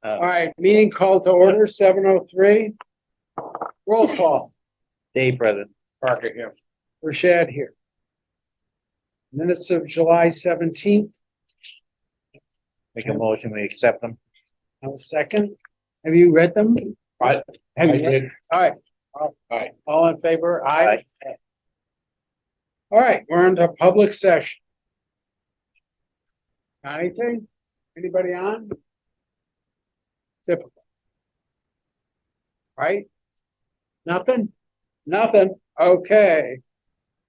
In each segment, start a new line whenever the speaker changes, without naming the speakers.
All right, meeting called to order, 7:03. Roll call.
Dave present.
Parker here. Rashad here. Minutes of July 17th.
Make a motion, we accept them.
I'll second. Have you read them?
I
Have you
did.
All right.
Aye.
All in favor? Aye.
Aye.
All right, we're into public session. Got anything? Anybody on? Typical. Right? Nothing? Nothing. Okay.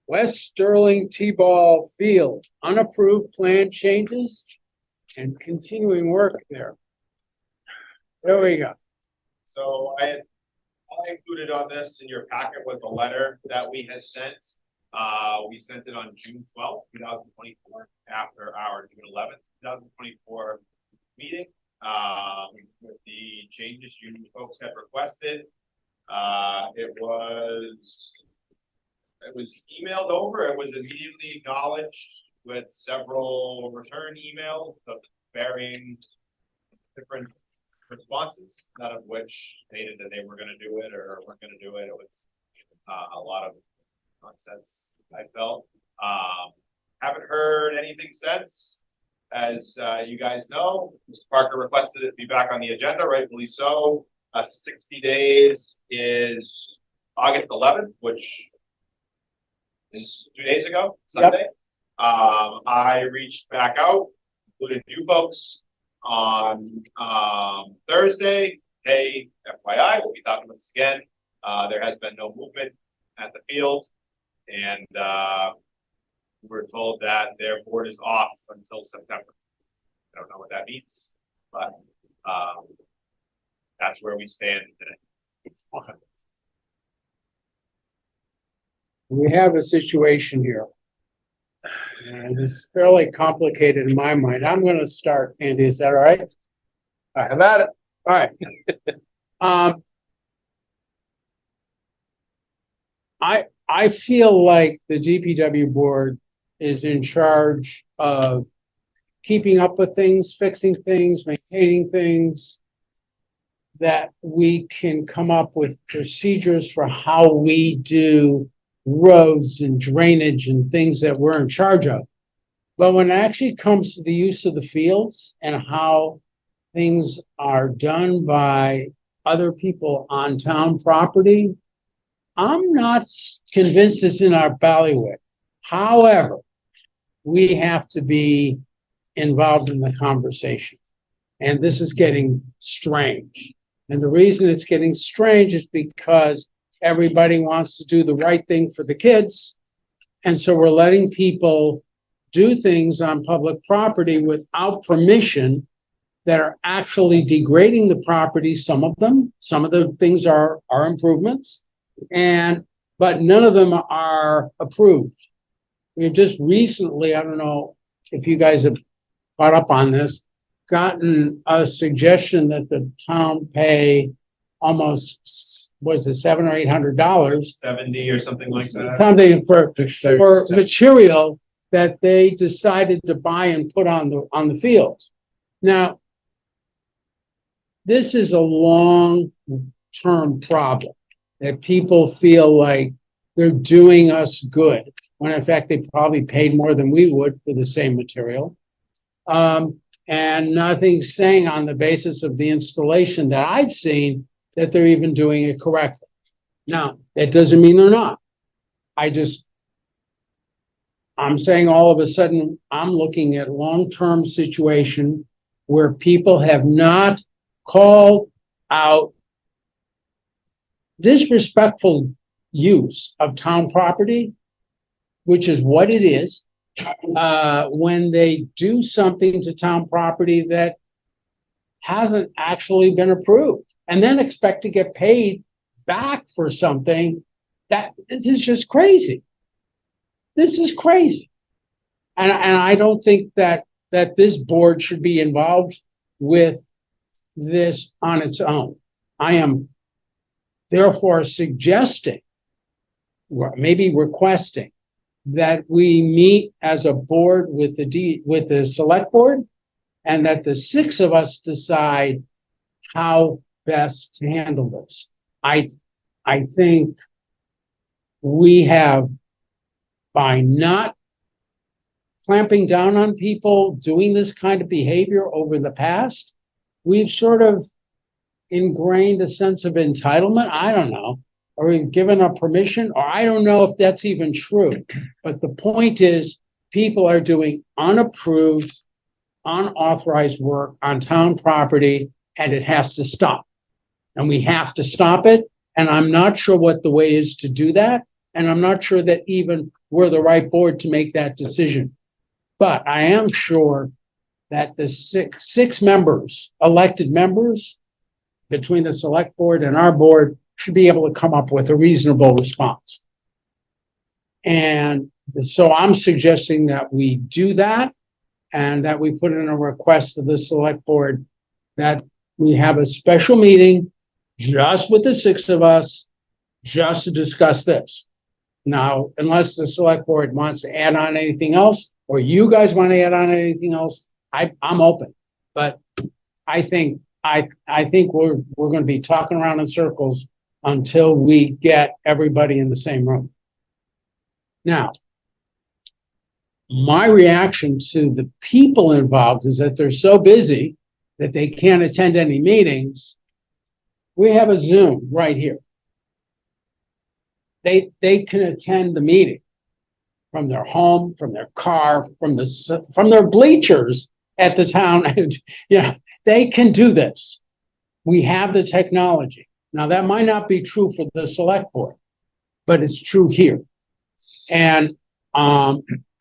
West Sterling T-ball field, unapproved plan changes and continuing work there. There we go.
So all I included on this in your packet was the letter that we had sent. We sent it on June 12th, 2024, after our June 11th, 2024 meeting, with the changes you folks had requested. It was emailed over. It was immediately acknowledged with several return emails of varying different responses, none of which stated that they were going to do it or weren't going to do it. It was a lot of nonsense, I felt. Haven't heard anything since. As you guys know, Mr. Parker requested it be back on the agenda, rightfully so. 60 days is August 11th, which is 2 days ago, Sunday. Yep. I reached back out, included you folks on Thursday. Hey, FYI, we'll be talking about this again. There has been no movement at the field, and we're told that their board is off until September. I don't know what that means, but that's where we stand today. Okay.
We have a situation here, and it's fairly complicated in my mind. I'm going to start, Andy. Is that all right?
How about it?
All right. I feel like the DPW board is in charge of keeping up with things, fixing things, maintaining things, that we can come up with procedures for how we do roads and drainage and things that we're in charge of. But when it actually comes to the use of the fields and how things are done by other people on town property, I'm not convinced it's in our bailiwick. However, we have to be involved in the conversation. And this is getting strange. And the reason it's getting strange is because everybody wants to do the right thing for the kids. And so we're letting people do things on public property without permission that are actually degrading the property. Some of the things are improvements, but none of them are approved. We've just recently, I don't know if you guys have caught up on this, gotten a suggestion that the town pay almost, was it $700 or $800?
70 or something like that.
Something for material that they decided to buy and put on the fields. Now, this is a long-term problem that people feel like they're doing us good, when in fact they probably paid more than we would for the same material. And nothing's saying on the basis of the installation that I've seen that they're even doing it correctly. Now, that doesn't mean they're not. I'm saying all of a sudden, I'm looking at long-term situation where people have not called out disrespectful use of town property, which is what it is, when they do something to town property that hasn't actually been approved, and then expect to get paid back for something that this is just crazy. This is crazy. And I don't think that this board should be involved with this on its own. I am therefore suggesting, or maybe requesting, that we meet as a board with the select board, and that the six of us decide how best to handle this. I think we have, by not clamping down on people doing this kind of behavior over the past, we've sort of ingrained a sense of entitlement. I don't know, or we've given a permission, or I don't know if that's even true. But the point is, people are doing unapproved, unauthorized work on town property, and it has to stop. And we have to stop it. And I'm not sure what the way is to do that. And I'm not sure that even we're the right board to make that decision. But I am sure that the six members, elected members, between the select board and our board, should be able to come up with a reasonable response. And so I'm suggesting that we do that, and that we put in a request to the select board that we have a special meeting just with the six of us, just to discuss this. Now, unless the select board wants to add on anything else, or you guys want to add on anything else, I'm open. But I think we're going to be talking around in circles until we get everybody in the same room. Now, my reaction to the people involved is that they're so busy that they can't attend any meetings. We have a Zoom right here. They can attend the meeting from their home, from their car, from their bleachers at the town. Yeah, they can do this. We have the technology. Now, that might not be true for the select board, but it's true here. And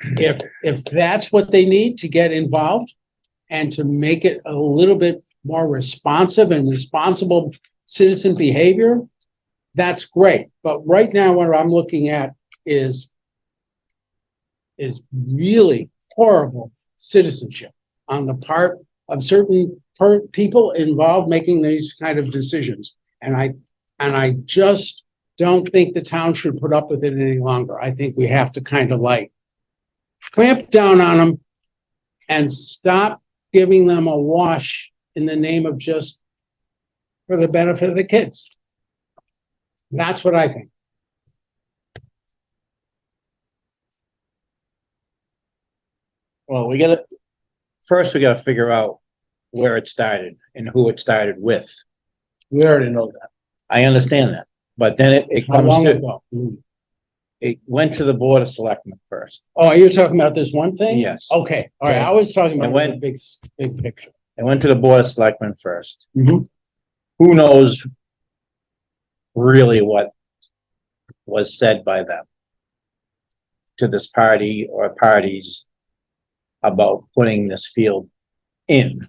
if that's what they need to get involved and to make it a little bit more responsive and responsible citizen behavior, that's great. But right now, what I'm looking at is really horrible citizenship on the part of certain people involved making these kind of decisions. And I just don't think the town should put up with it any longer. I think we have to kind of like clamp down on them and stop giving them a wash in the name of just for the benefit of the kids. That's what I think.
Well, we gotta figure out where it started and who it started with.
We already know that.
I understand that, but then it
How
comes
long
to,
ago?
it went to the Board of Selectmen first.
Oh, you're talking about this one thing?
Yes.
Okay, all right,
Okay.
I was talking about
And
the big picture.
It went to the Board of Selectmen first.
Mhm.
Who knows really what was said by them to this party or parties about putting this field in?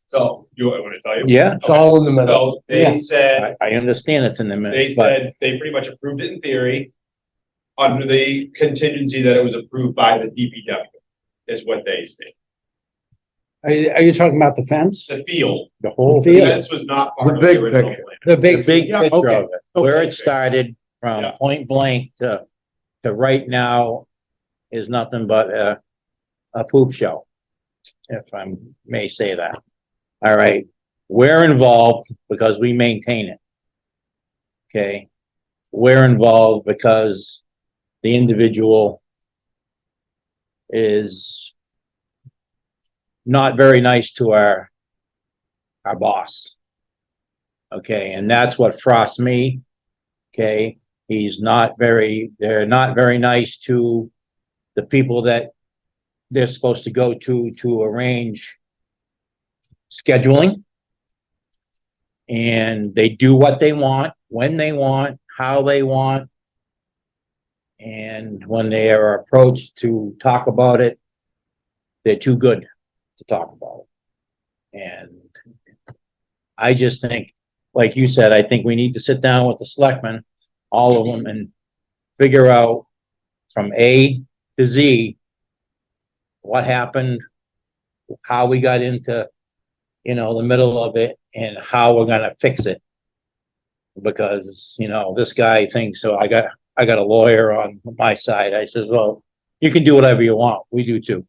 So, you want to tell you?
Yeah,
It's all in the middle.
So they
Yeah.
said,
I understand it's in the
they
minutes, but
said they pretty much approved it in theory under the contingency that it was approved by the DPW, is what they state.
Are you talking about the fence?
The field,
the whole
The
the
field.
fence was not part
The
of the
big
original
picture.
plan.
The
the
big,
big
Yeah,
picture
okay.
of it, where
Okay.
it started from
Yeah.
point blank to right now is nothing but a poop show, if I may say that. All right, we're involved because we maintain it. Okay, we're involved because the individual is not very nice to our boss. Okay, and that's what frosts me. Okay, they're not very nice to the people that they're supposed to go to arrange scheduling. And they do what they want, when they want, how they want. And when they are approached to talk about it, they're too good to talk about it. And I just think, like you said, I think we need to sit down with the selectmen, all of them, and figure out from A to Z what happened, how we got into, the middle of it, and how we're gonna fix it. Because, this guy thinks, so I got a lawyer on my side. I says, well, you can do whatever you want. We do too.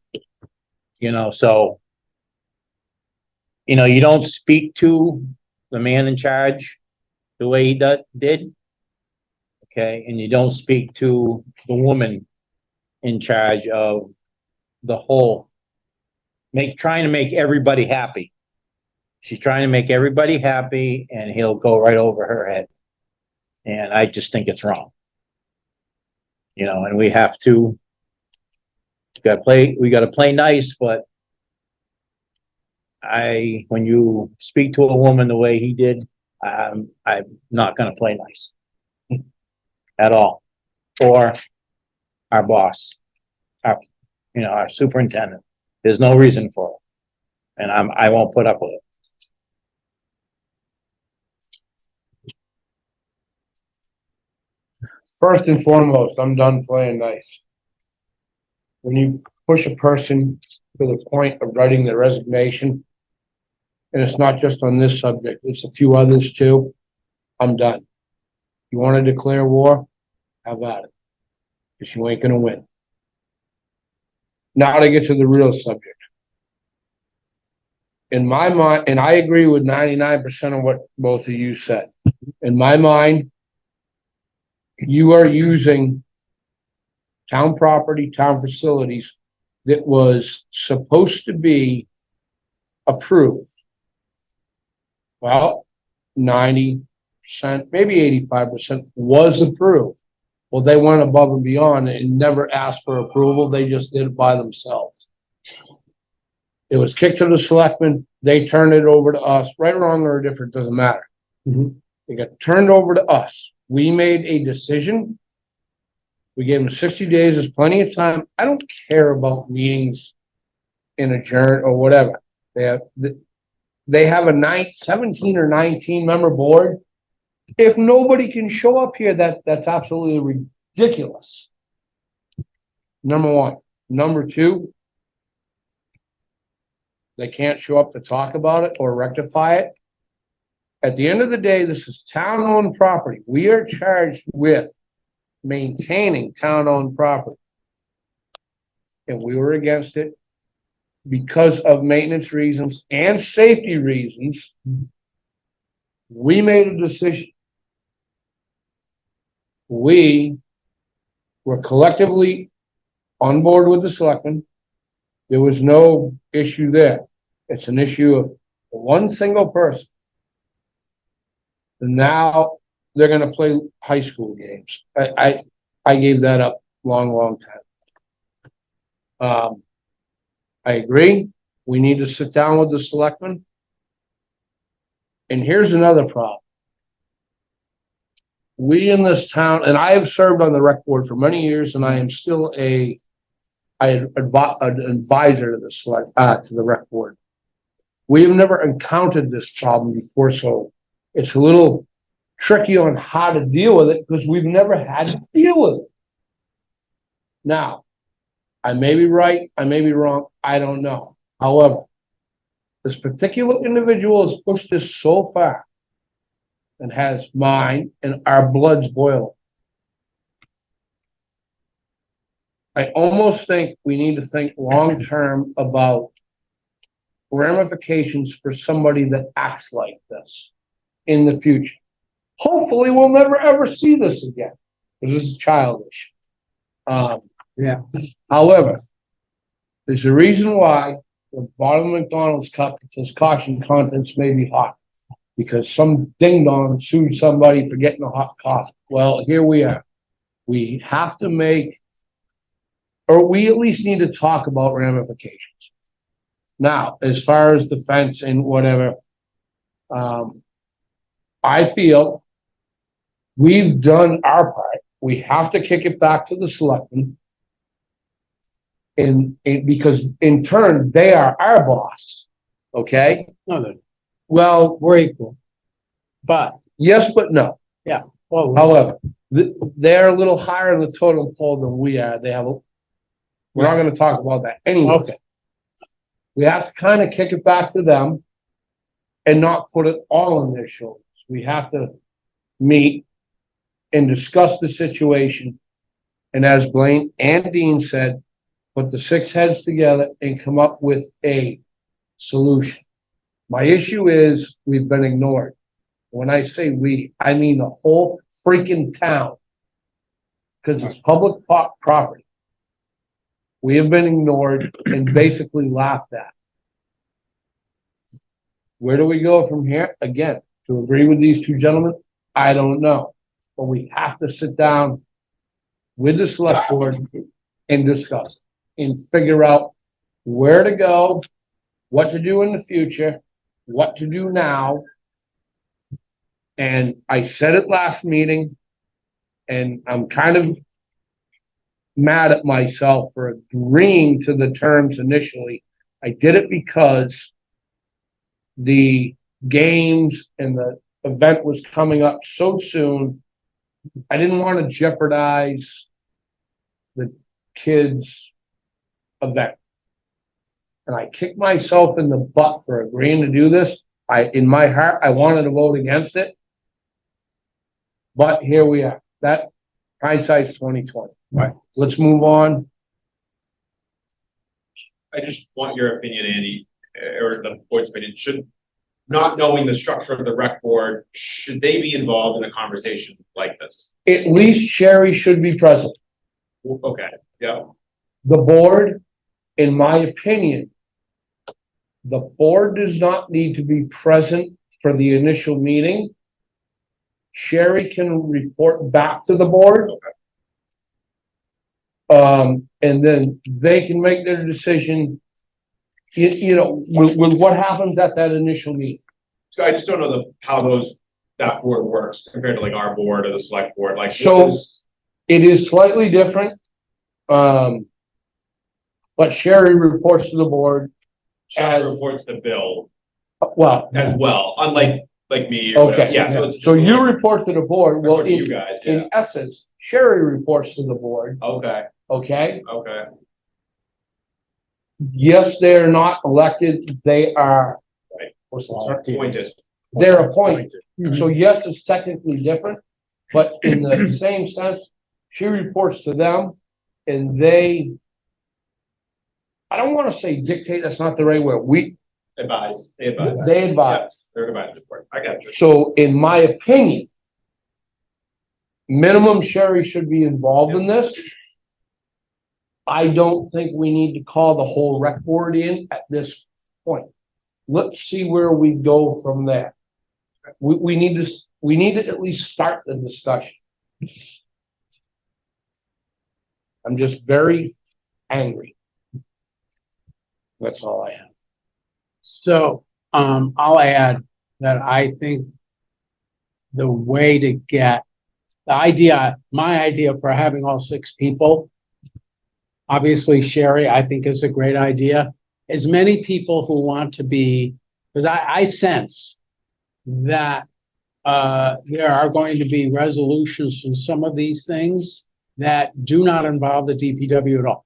So, you know, you don't speak to the man in charge the way he did. Okay, and you don't speak to the woman in charge of the whole, trying to make everybody happy. She's trying to make everybody happy and he'll go right over her head. And I just think it's wrong. You know, and we have to, we gotta play nice, but when you speak to a woman the way he did, I'm not gonna play nice at all. Or our boss, our superintendent. There's no reason for it. And I won't put up with it.
First and foremost, I'm done playing nice. When you push a person to the point of writing their resignation, and it's not just on this subject, it's a few others too, I'm done. You want to declare war? Have at it. Because you ain't gonna win. Now to get to the real subject. In my mind, and I agree with 99% of what both of you said. In my mind, you are using town property, town facilities that was supposed to be approved. Well, 90%, maybe 85% was approved. Well, they went above and beyond and never asked for approval. They just did it by themselves. It was kicked to the selectmen. They turned it over to us. Right, wrong, or different, doesn't matter. It got turned over to us. We made a decision. We gave them 60 days. There's plenty of time. I don't care about meetings in adjourn or whatever. They have a 17 or 19 member board. If nobody can show up here, that's absolutely ridiculous. Number one. Number two, they can't show up to talk about it or rectify it. At the end of the day, this is town-owned property. We are charged with maintaining town-owned property. And we were against it because of maintenance reasons and safety reasons. We made a decision. We were collectively on board with the selectmen. There was no issue there. It's an issue of one single person. And now they're going to play high school games. I gave that up long time. I agree. We need to sit down with the selectmen. And here's another problem. We in this town, and I have served on the rec board for many years, and I am still an advisor to the rec board. We have never encountered this problem before, so it's a little tricky on how to deal with it because we've never had to deal with it. Now, I may be right, I may be wrong, I don't know. However, this particular individual has pushed this so far and has mine and our bloods boiling. I almost think we need to think long-term about ramifications for somebody that acts like this in the future. Hopefully we'll never ever see this again because this is childish.
Yeah.
However, there's a reason why the bottom of McDonald's cup says caution, contents may be hot because some ding dong sued somebody for getting a hot coffee. Well, here we are. We have to make, or we at least need to talk about ramifications. Now, as far as the fence and whatever, I feel we've done our part. We have to kick it back to the selectmen. And because in turn, they are our boss. Okay?
No,
Well,
we're equal. But,
yes, but no.
yeah. Well,
However, they're a little higher in the totem pole than we are. We're not going to talk about that anyway.
okay.
We have to kind of kick it back to them and not put it all on their shoulders. We have to meet and discuss the situation. And as Blaine and Dean said, put the six heads together and come up with a solution. My issue is we've been ignored. When I say we, I mean the whole freaking town. Cause it's public property. We have been ignored and basically laughed at. Where do we go from here? Again, to agree with these two gentlemen, I don't know. But we have to sit down with the select board and discuss and figure out where to go, what to do in the future, what to do now. And I said it last meeting, and I'm kind of mad at myself for agreeing to the terms initially. I did it because the games and the event was coming up so soon. I didn't want to jeopardize the kids' event. And I kicked myself in the butt for agreeing to do this. In my heart, I wanted to vote against it. But here we are. That hindsight's 2020. Right. Let's move on.
I just want your opinion, Andy, or the board's opinion. Should, not knowing the structure of the rec board, should they be involved in a conversation like this?
At least Sherry should be present.
Okay, yeah,
The board, in my opinion, the board does not need to be present for the initial meeting. Sherry can report back to the board. And then they can make their decision, you know, with what happens at that initial meeting.
so I just don't know how that board works compared to like our board or the select board, like.
So it is slightly different. But Sherry reports to the board.
Sherry reports to Bill
Well,
as well, unlike like me or whatever.
okay,
Yeah, so it's.
so you report to the board. Well,
Report to you guys, yeah.
in essence, Sherry reports to the board,
Okay,
okay?
okay,
Yes, they're not elected, they are.
Right.
What's the term?
appointed.
They're appointed. So yes, it's technically different, but in the same sense, she reports to them and they, I don't wanna say dictate, that's not the right word,
They advise.
they advise.
Yes, they're advisory board. I got you.
So in my opinion, minimum Sherry should be involved in this. I don't think we need to call the whole rec board in at this point. Let's see where we go from there. We need to at least start the discussion. I'm just very angry. That's all I have.
So, I'll add that I think the way to get my idea for having all 6 people, obviously Sherry, I think is a great idea. As many people who want to be, because I sense that there are going to be resolutions from some of these things that do not involve the DPW at all.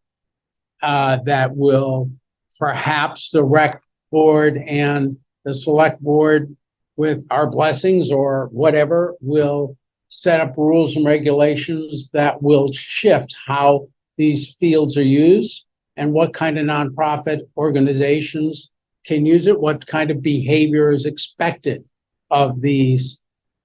That will perhaps the rec board and the select board, with our blessings or whatever, will set up rules and regulations that will shift how these fields are used and what kind of nonprofit organizations can use it, what kind of behavior is expected of these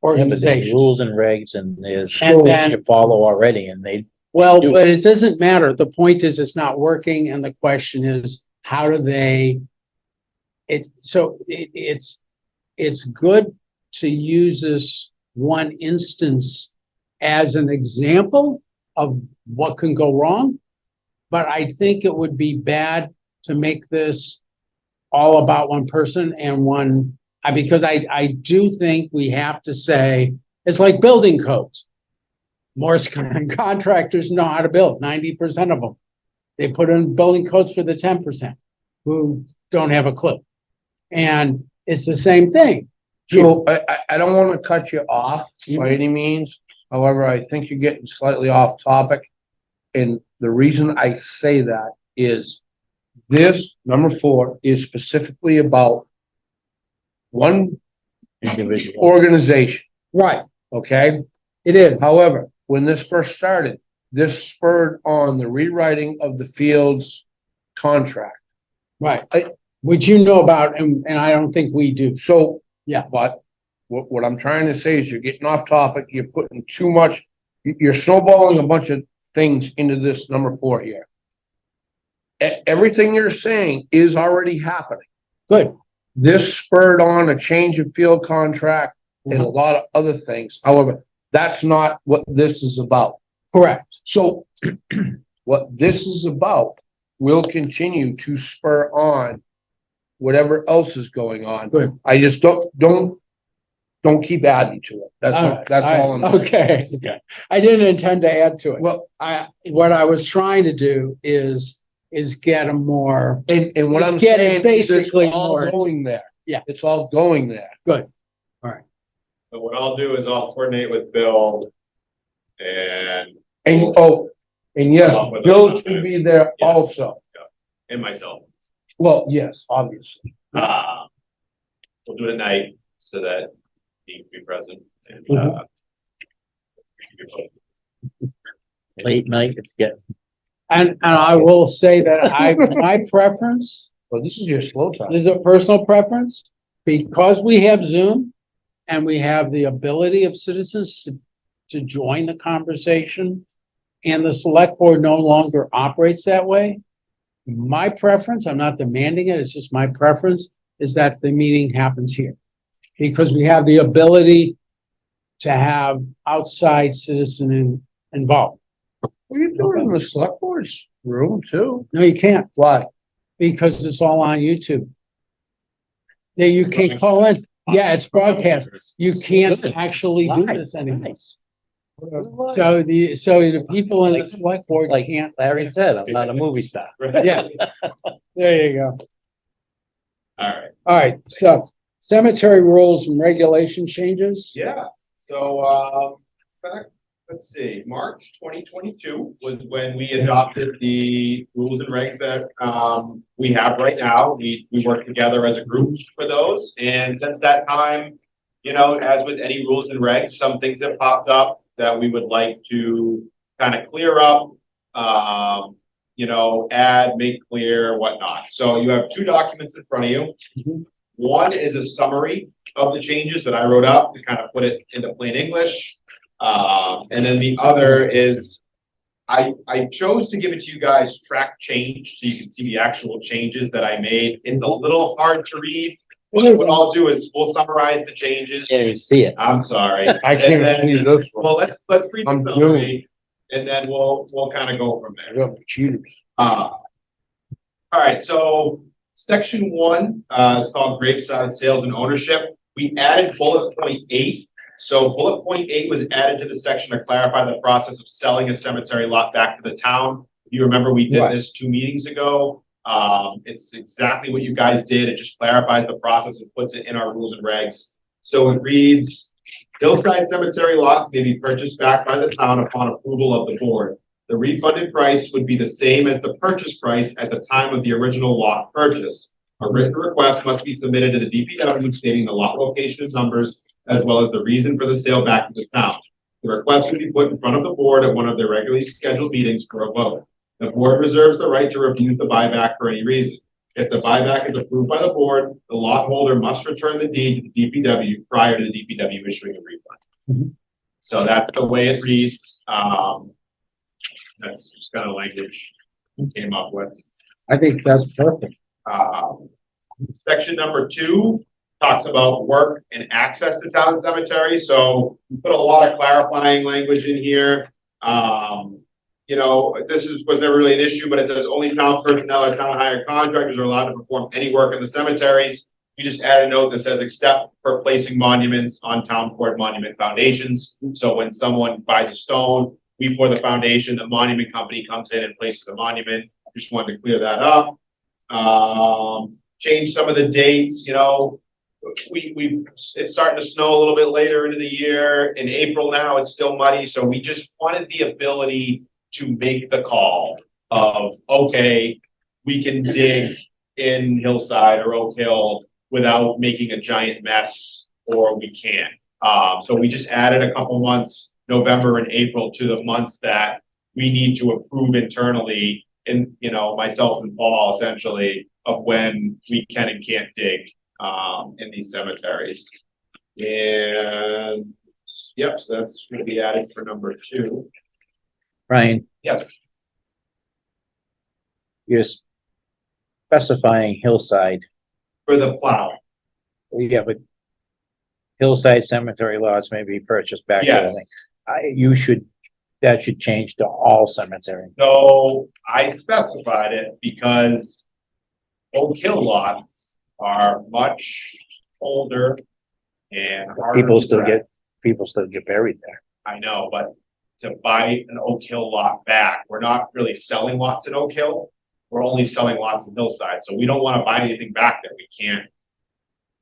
organizations.
Rules and regs and there's
And
rules
then-
to follow already and they.
Well,
do.
but it doesn't matter. The point is it's not working, and the question is, how do they? It's good to use this one instance as an example of what can go wrong, but I think it would be bad to make this all about one person and one, because I do think we have to say, it's like building codes. Most contractors know how to build, 90% of them. They put in building codes for the 10% who don't have a clue. And it's the same thing.
So I don't want to cut you off by any means. However, I think you're getting slightly off topic. And the reason I say that is this, number 4, is specifically about one
Individual.
organization,
Right.
okay?
It is.
However, when this first started, this spurred on the rewriting of the Fields contract.
Right. which you know about, and I don't think we do.
So.
Yeah.
But what I'm trying to say is you're getting off topic, you're putting too much, you're snowballing a bunch of things into this number 4 here. Everything you're saying is already happening.
Good.
This spurred on a change of field contract and a lot of other things. However, that's not what this is about.
Correct.
So what this is about will continue to spur on whatever else is going on.
Good.
I just don't keep adding to it. That's all I'm saying.
Okay. I didn't intend to add to it.
Well,
What I was trying to do is get a more,
and what I'm
Get it
saying is it's
basically
all
more-
going there.
Yeah.
It's all going there.
good.
So what I'll do is I'll coordinate with Bill and
And, and yes, Bill should be there also.
myself.
Well, yes, obviously.
We'll do it at night so that he can be present and,
Late night, it's getting,
And I will say that my preference,
Well, this is your slow time.
this is a personal preference, because we have Zoom and we have the ability of citizens to join the conversation, and the select board no longer operates that way. My preference, I'm not demanding it, it's just my preference, is that the meeting happens here. Because we have the ability to have outside citizen involved.
Well, you do it in the select board's room too.
No, you can't,
Why?
because it's all on YouTube. Yeah, you can't call in. Yeah, it's broadcast. You can't actually do this anymore.
nice.
So the people in the select board
Like
can't.
Larry said, I'm not a movie star.
Yeah, there you go.
All right.
All right, so cemetery rules and regulation changes.
Yeah, so, let's see, March 2022 was when we adopted the rules and regs that, we have right now. We worked together as a group for those, and since that time, you know, as with any rules and regs, some things have popped up that we would like to kind of clear up, you know, add, make clear, whatnot. So you have 2 documents in front of you.
Mhm.
One is a summary of the changes that I wrote up to kind of put it into plain English. And then the other is, I chose to give it to you guys track change, so you can see the actual changes that I made. It's a little hard to read. What I'll do is we'll summarize the changes.
Can't even see it.
I'm sorry.
I
And
can't
then-
see this
Well,
one.
let's read
I'm
the summary, and then we'll kind of go from
I
there.
got cheaters.
All right, so section 1 is called graveside sales and ownership. We added bullet point 8. So bullet point 8 was added to the section to clarify the process of selling a cemetery lot back to the town. You remember we did
Right.
this 2 meetings ago. It's exactly what you guys did. It just clarifies the process and puts it in our rules and regs. So it reads, hillside cemetery lots may be purchased back by the town upon approval of the board. The refunded price would be the same as the purchase price at the time of the original lot purchase. A written request must be submitted to the DPW stating the lot location and numbers, as well as the reason for the sale back to the town. The request will be put in front of the board at one of their regularly scheduled meetings for a vote. The board reserves the right to refuse the buyback for any reason. If the buyback is approved by the board, the lot holder must return the deed to the DPW prior to the DPW issuing a refund.
Mhm.
So that's the way it reads. That's just kind of language we came up with.
I think that's perfect.
Section number 2 talks about work and access to town cemetery. So we put a lot of clarifying language in here. You know, was never really an issue, but it says only town personnel or town hired contractors are allowed to perform any work in the cemeteries. We just add a note that says except for placing monuments on town court monument foundations. So when someone buys a stone, we pour the foundation, the monument company comes in and places a monument. Just wanted to clear that up. Change some of the dates, you know, it's starting to snow a little bit later into the year. In April now, it's still muddy. So we just wanted the ability to make the call of, okay, we can dig in Hillside or Oak Hill without making a giant mess, or we can't. So we just added a couple months, November and April, to the months that we need to approve internally, and, you know, myself and Paul essentially, of when we can and can't dig, in these cemeteries. And, yep, so that's gonna be added for number 2.
Ryan,
Yes,
you're specifying hillside.
for the plow.
Yeah, but hillside cemetery lots may be purchased back.
Yes.
That should change to all cemetery.
So I specified it because Oak Hill lots are much older and harder
People
to
still
track.
get buried there.
I know, but to buy an Oak Hill lot back, we're not really selling lots in Oak Hill. We're only selling lots in Hillside, so we don't wanna buy anything back that we can't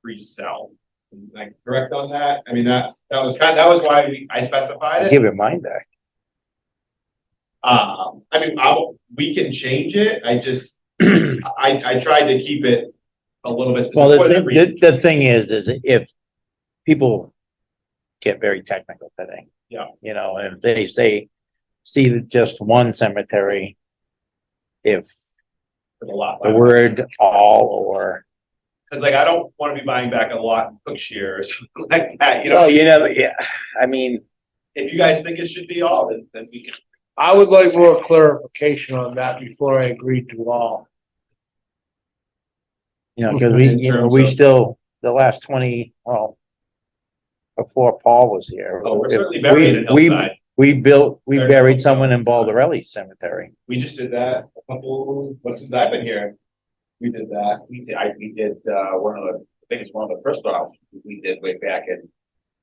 resell. Am I correct on that? I mean, that was why I specified it.
Give it mine back.
I mean, we can change it, I just, I tried to keep it a little bit
Well,
specific. For that reason.
the thing is if people get very technical today.
Yeah.
You know, if they see just one cemetery, if
For the lot.
the word all or,
Cause like, I don't wanna be buying back a lot in Cookshire or something like that, you know?
well, you never, yeah, I mean,
If you guys think it should be all, then we can.
I would like more clarification on that before I agree to all.
you know, cause
In terms
we
of-
still, the last 20, well, before Paul was here.
Oh, we're certainly buried in Hillside.
We
Very
buried
good.
someone in Baldarelli Cemetery.
We just did that since I've been here. We did that.
We did, one of the, I think it's one of the first jobs we did way back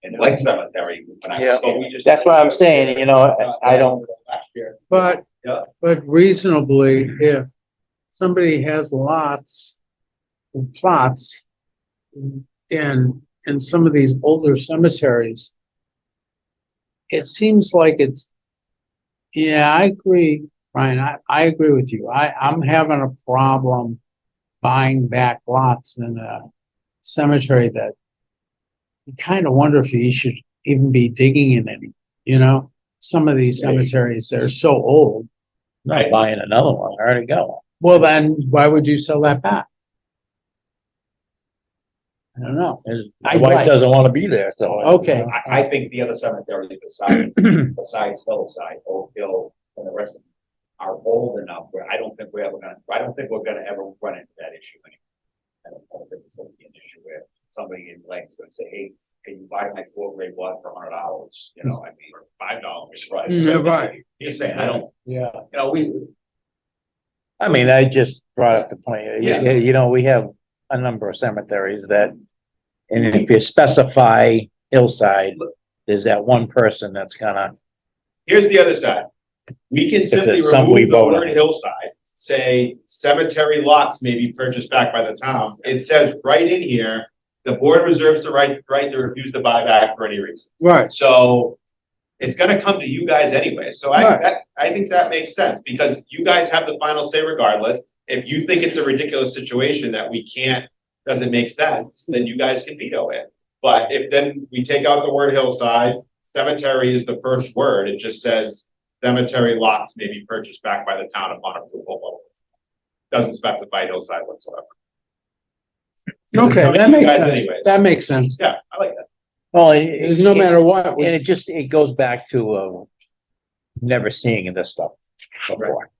in the Lake Cemetery. When I was
Yeah.
here. We just-
That's what I'm saying, you know, I don't,
Last year.
But,
Yeah.
but reasonably, if somebody has lots and plots in some of these older cemeteries, it seems like yeah, I agree, Brian, I agree with you. I'm having a problem buying back lots in a cemetery that you kind of wonder if you should even be digging in any, you know? Some of these cemeteries, they're so old.
not buying another one, I already got one.
Well, then why would you sell that back? I don't know.
My
I'd
wife
like-
doesn't wanna be there, so.
Okay.
I think the other cemeteries besides Hillside, Oak Hill, and the rest of them are old enough where I don't think we're ever gonna ever run into that issue anymore. I don't think it's gonna be an issue where somebody in Lake's gonna say, hey, can you buy my 4-grade lot for $100? You know, I mean, or $5, right?
Yeah, right.
You're saying, I don't,
Yeah.
you know,
I mean, I just brought up the point,
Yeah.
you know, we have a number of cemeteries that, and if you specify hillside, there's that one person that's gonna,
Here's the other side. We can simply
it's something we
remove the
vote on.
word hillside, say cemetery lots may be purchased back by the town. It says right in here, the board reserves the right to refuse the buyback for any reason.
Right.
So it's gonna come to you guys anyway. So
Right.
I think that makes sense because you guys have the final say regardless. If you think it's a ridiculous situation that we can't, doesn't make sense, then you guys can veto it. But if then we take out the word hillside, cemetery is the first word. It just says cemetery lots may be purchased back by the town upon approval. Doesn't specify hillside whatsoever.
Okay, that
You
makes
guys
sense.
anyways.
That makes sense.
Yeah, I like that.
well,
Because no matter what,
and it goes back to, never seeing this stuff before.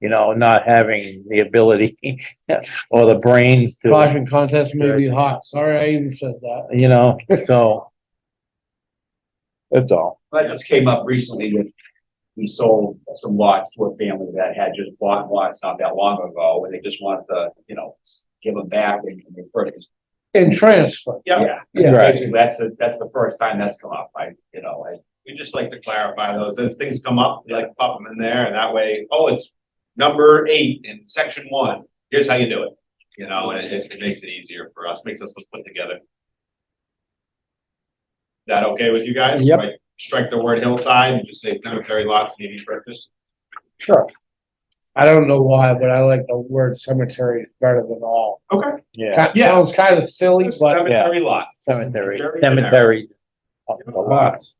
You know, not having the ability or the brains to,
Caution contest may be hot. Sorry, I even said that.
you know, so. That's all.
that just came up recently with, we sold some lots to a family that had just bought lots not that long ago, and they just wanted to, you know, give them back and they purchased.
And transfer.
Yeah,
Yeah.
Right.
Basically, that's the first time that's come up,
we just like to clarify those. As things come up, we like to pop them in there and that way, oh, it's number 8 in section 1. Here's how you do it. You know, and it makes it easier for us, makes us look put together. Is that okay with you guys?
Yep.
Like, strike the word hillside and just say cemetery lots may be purchased?
Sure. I don't know why, but I like the word cemetery better than all.
Okay.
Yeah,
Yeah.
Sounds kind of silly, but
Cemetery lot.
cemetery,
Very
cemetery, of the lots.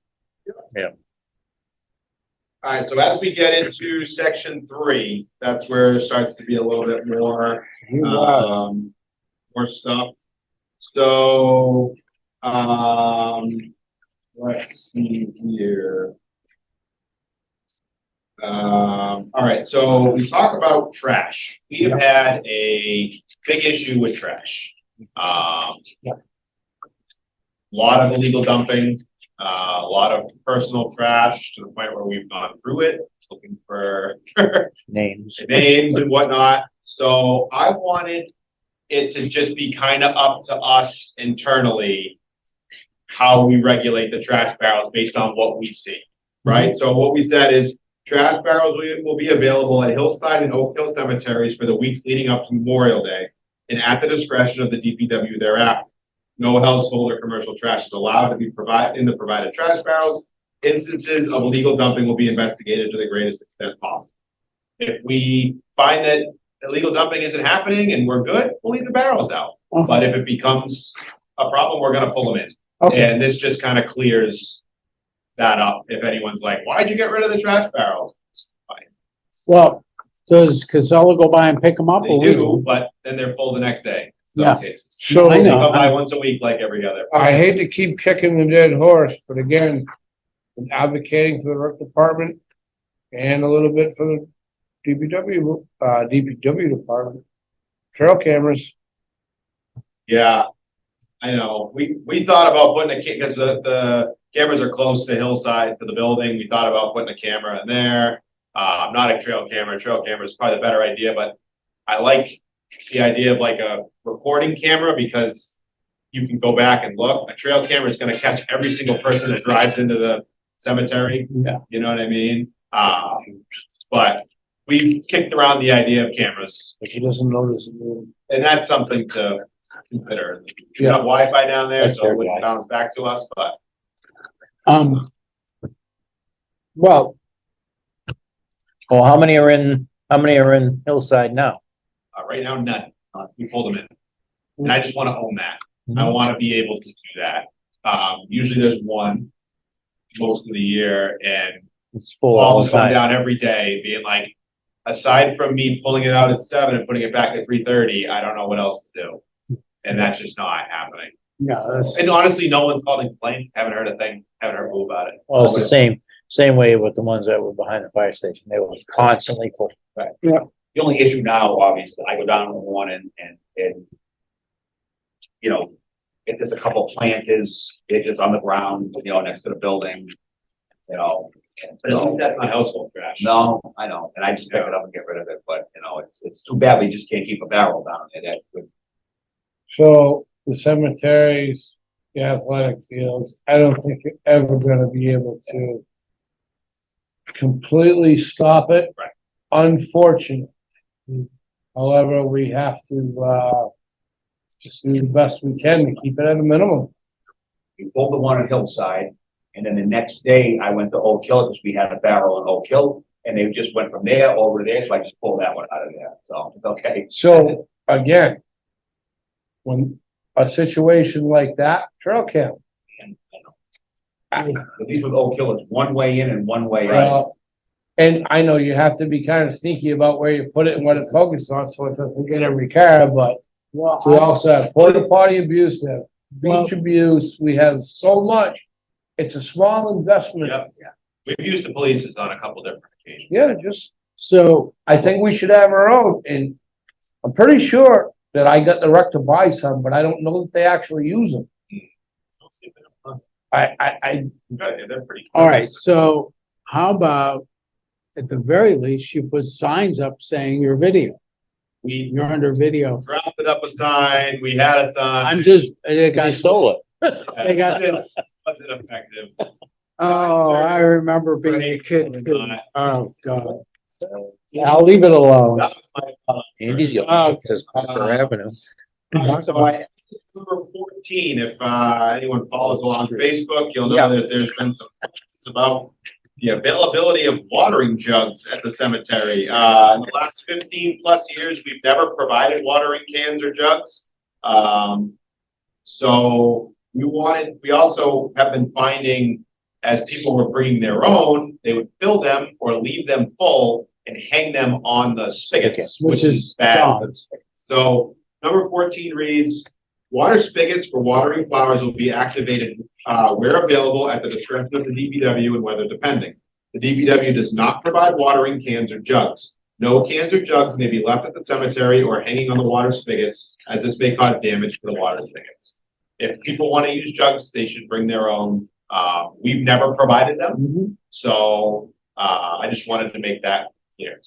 All right, so as we get into section 3, that's where it starts to be a little bit more, more stuff. So, let's see here. All right, so we talk about trash. We have had a big issue with trash. Lot of illegal dumping, a lot of personal trash to the point where we've gone through it, looking for
Names.
names and whatnot. So I wanted it to just be kind of up to us internally how we regulate the trash barrels based on what we see, right? So what we said is trash barrels will be available at Hillside and Oak Hill cemeteries for the weeks leading up to Memorial Day and at the discretion of the DPW thereafter. No household or commercial trash is allowed to be provided in the provided trash barrels. Instances of illegal dumping will be investigated to the greatest extent possible. If we find that illegal dumping isn't happening and we're good, we'll leave the barrels out. But if it becomes a problem, we're gonna pull them in.
Okay.
And this just kind of clears that up. If anyone's like, why'd you get rid of the trash barrels? It's fine.
Well, does Casella go by and pick them up?
They
or we
do, but then they're full the next day in
Yeah.
some cases.
So
I
They
know.
come by once a week like every other.
I hate to keep kicking the dead horse, but again, I'm advocating for the rec department and a little bit for the DPW department. Trail cameras,
Yeah, I know. We thought about putting because the cameras are close to Hillside to the building. We thought about putting a camera in there. Not a trail camera. Trail camera is probably the better idea, but I like the idea of like a recording camera because you can go back and look. A trail camera is going to catch every single person that drives into the cemetery.
Yeah.
You know what I mean? But we've kicked around the idea of cameras,
but he doesn't know this.
and that's something to consider. We
Yeah.
have Wi-Fi down there,
That's
so
their
it wouldn't
guy.
bounce back to us, but
Well,
Well, how many are in Hillside now?
right now, none. We pulled them in. And I just want to own that. I want to be able to do that. Usually there's one most of the year, and
It's full
all
all
of
the
them
time.
down every day being like, aside from me pulling it out at 7 and putting it back at 3:30, I don't know what else to do. And that's just not happening.
yeah, that's,
And honestly, no one's called and complained. Haven't heard a thing. Haven't heard a boo about it.
Well, it's the same way with the ones that were behind the fire station. They were constantly full.
The only issue now, obviously, I go down in the morning and, you know, if there's a couple planters, they're just on the ground, you know, next to the building, you know.
But at least that's not household trash.
No, I know, and I just pick it up and get rid of it, but, you know, it's too bad we just can't keep a barrel down there that with.
So the cemeteries, the athletic fields, I don't think you're ever gonna be able to completely stop it.
Right.
Unfortunately. However, we have to, just do the best we can to keep it at a minimum.
We pulled the one at Hillside, and then the next day I went to Oak Hill, because we had a barrel in Oak Hill, and they just went from there over there, so I just pulled that one out of there, so, it's okay.
So again, when a situation like that, trail cam.
And, you know, at least with Oak Hill, it's one way in and one way out.
And I know you have to be kind of sneaky about where you put it and what it focuses on, so it doesn't get every car, but
well,
we also have porta potty abuse, we have
Well-
beach abuse, we have so much. It's a small investment.
Yep. We've used the polices on a couple different occasions.
Yeah, just,
so,
I think we should have our own, and I'm pretty sure that I got the rec to buy some, but I don't know that they actually use them. I,
They're pretty.
all right, so how about, at the very least, you put signs up saying your video,
We
you're under video.
dropped it up a sign. We had a sign.
I'm just, they
They
got,
stole it.
they got,
Wasn't effective.
oh, I remember being a kid.
Great.
too. Oh, God. I'll leave it alone.
That was my thought.
Andy,
Oh,
it says Parker Avenue.
So I, number 14, if anyone follows along Facebook, you'll know that there's been some questions about the availability of watering jugs at the cemetery. In the last 15 plus years, we've never provided watering cans or jugs. So we also have been finding as people were bringing their own, they would fill them or leave them full and hang them on the spigots,
Which is
bad.
dumb.
So number 14 reads, water spigots for watering flowers will be activated where available at the discretion of the DPW and weather depending. The DPW does not provide watering cans or jugs. No cans or jugs may be left at the cemetery or hanging on the water spigots, as this may cause damage to the water spigots. If people want to use jugs, they should bring their own. We've never provided them,
Mhm.
so I just wanted to make that clear.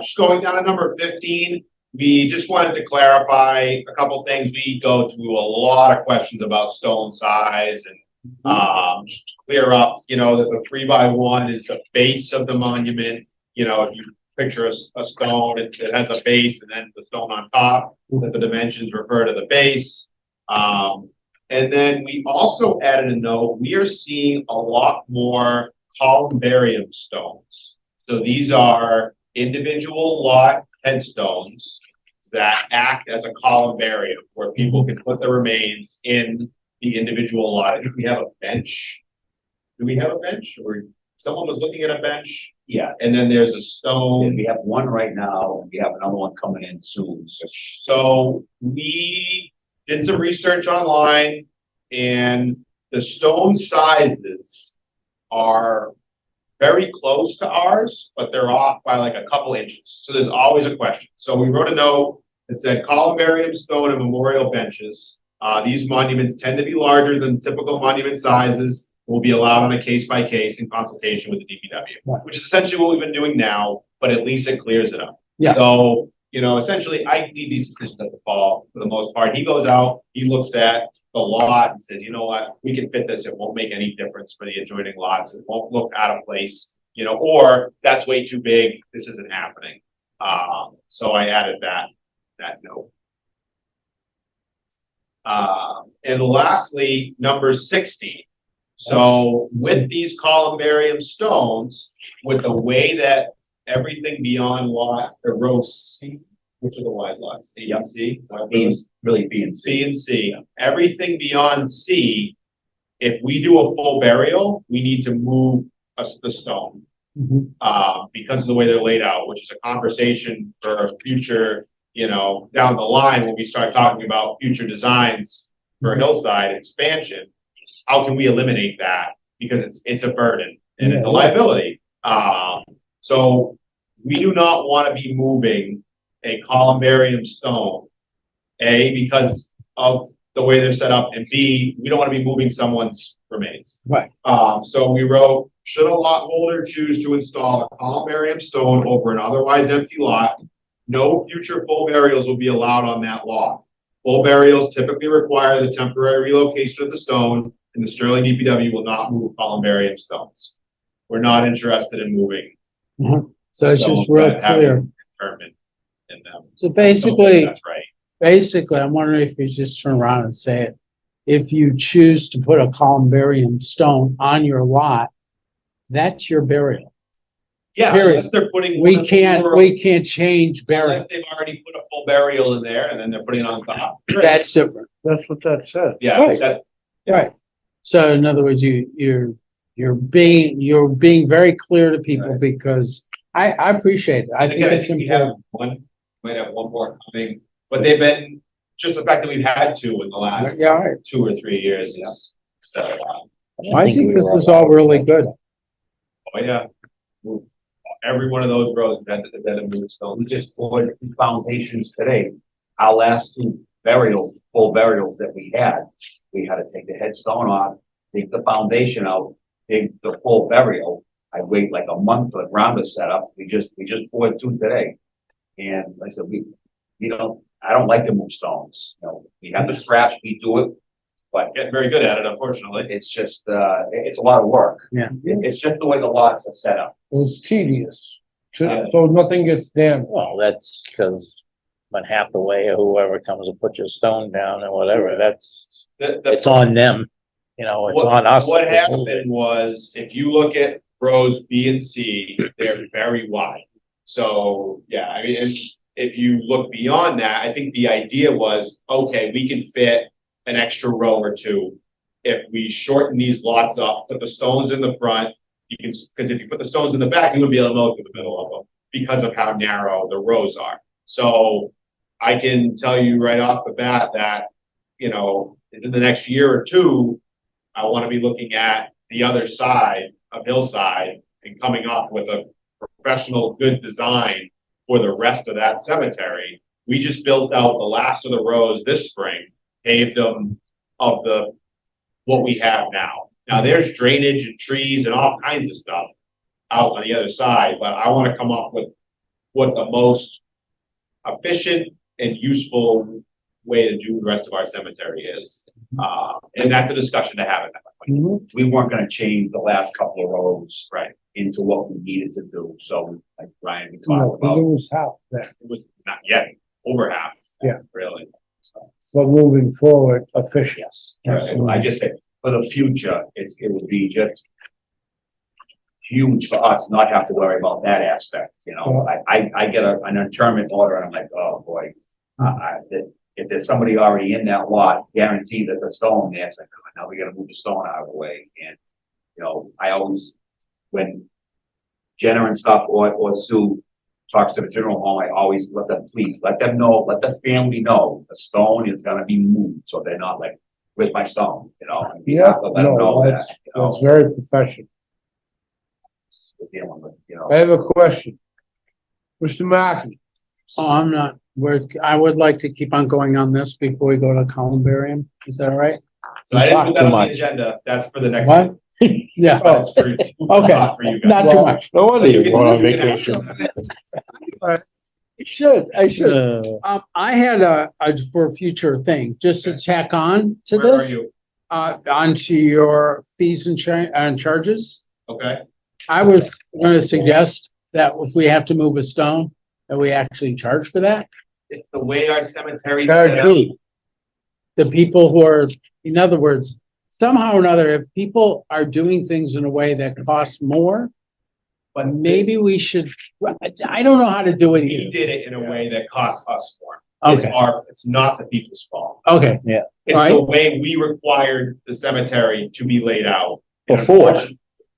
Just going down to number 15, we just wanted to clarify a couple things. We go through a lot of questions about stone size and just to clear up, you know, that the 3x1 is the base of the monument. You know, if you picture a stone, it has a base and then the stone on top, that the dimensions refer to the base. And then we also added a note, we are seeing a lot more columbarium stones. So these are individual lot headstones that act as a columbarium where people can put the remains in the individual lot. If we have a bench, do we have a bench? Or someone was looking at a bench?
Yeah,
And then there's a
and
stone.
we have one right now, and we have another one coming in soon.
So we did some research online and the stone sizes are very close to ours, but they're off by like a couple inches. So there's always a question. So we wrote a note that said columbarium stone and memorial benches. These monuments tend to be larger than typical monument sizes, will be allowed on a case by case in consultation with the DPW,
Right.
which is essentially what we've been doing now, but at least it clears it up.
Yeah.
So, you know, essentially I leave these decisions at the fall for the most part. He goes out, he looks at the lot and says, you know what, we can fit this. It won't make any difference for the adjoining lots. It won't look out of place, you know, or that's way too big. This isn't happening. So I added that note. And lastly, number 60. So with these columbarium stones, with the way that everything beyond lot, the row C, which are the wide lots, A and C,
Really B and C.
B and C, everything beyond C, if we do a full burial, we need to move the stone.
Mhm.
Because of the way they're laid out, which is a conversation for a future, you know, down the line when we start talking about future designs for a hillside expansion. How can we eliminate that? Because it's a burden and it's a liability. So we do not want to be moving a columbarium stone, A, because of the way they're set up, and B, we don't want to be moving someone's remains.
Right.
So we wrote, should a lot holder choose to install a columbarium stone over an otherwise empty lot, no future full burials will be allowed on that lot. Full burials typically require the temporary relocation of the stone, and the Sterling DPW will not move columbarium stones. We're not interested in moving.
So it's just
stones
real
that have
clear.
been determined in them.
So
I don't think
basically,
that's right.
I'm wondering if you just turn around and say it. If you choose to put a columbarium stone on your lot, that's your burial.
Yeah,
period.
unless they're putting.
We
one or
can't
more-
change burial.
Unless they've already put a full burial in there and then they're putting it on top.
That's different.
That's what that said.
Yeah,
right.
that's,
Right. So in other words, you're being very clear to people
Right.
because I appreciate it. I
and
think
again, I
it's
think we have
important.
might have one more coming, but they've been, just the fact that we've had two in the last
Yeah, all right.
2 or 3 years is set a lot.
I think this is all really good.
Oh, yeah. Every one of those roads had to move stone.
We just poured 2 foundations today. Our last 2 burials, full burials that we had to take the headstone off, take the foundation out, dig the full burial. I wait like a month for the ground to set up. We just poured 2 today. And like I said, I don't like to move stones. You know, we have the scratch, we do it, but
Getting very good at it, unfortunately.
it's just, it's a lot of work.
Yeah.
It's just the way the lots are set up.
It was tedious,
Yeah.
so nothing gets damaged.
Well, that's because when Hathaway or whoever comes and puts your stone down or whatever, that's, it's on them. You know, it's on us.
What happened was, if you look at rows B and C, they're very wide. So, yeah, I mean, if you look beyond that, I think the idea was, okay, we can fit an extra row or two. If we shorten these lots up, put the stones in the front, you can, because if you put the stones in the back, you wouldn't be able to mow through the middle of them because of how narrow the rows are. So I can tell you right off the bat that, you know, in the next year or two, I want to be looking at the other side of Hillside and coming up with a professional, good design for the rest of that cemetery. We just built out the last of the rows this spring, paved them of what we have now. Now there's drainage and trees and all kinds of stuff out on the other side, but I want to come up with what the most efficient and useful way to do the rest of our cemetery is. And that's a discussion to have at that point.
We weren't gonna change the last couple of rows.
Right.
Into what we needed to do, so like Brian, we
No,
talked
'cause it
about,
was half that,
It was not yet, over half.
Yeah.
Really.
but moving forward, efficient.
yes. I just said, for the future, it would be just huge for us not have to worry about that aspect, you know, I get an interment order and I'm like, oh boy. If there's somebody already in that lot, guaranteed there's a stone there, it's like, oh, now we gotta move the stone out of the way, and, you know, I always, when Jenna and stuff or Sue talks to the funeral home, I always let them know, let the family know the stone is gonna be moved, so they're not like, where's my stone, you know? And you
Yeah,
have to let them know
no,
that, you know,
that's very professional.
we're dealing with, you know.
I have a question. Mr. Mackey,
Oh, I'm not, I would like to keep on going on this before we go to columbarium. Is that all right?
So I didn't put that
Too
on the
much.
agenda, that's for the next.
What? Yeah,
But it's for,
okay,
not for you guys.
not too much.
No wonder
You
you're
can-
going on
you can have
vacation.
some.
I should. I had a for a future thing, just to tack on to
Where are
this,
you?
onto your fees and charges.
Okay,
I was gonna suggest that if we have to move a stone, that we actually charge for that.
it's the way our cemetery is set up.
guaranteed,
The people who are, in other words, somehow or another, if people are doing things in a way that costs more,
But
maybe we should, I don't know how to do it
he
either.
did it in a way that costs us more.
Okay,
It's not the people's fault.
okay,
It's
Right.
the way we required the cemetery to be laid out.
Before.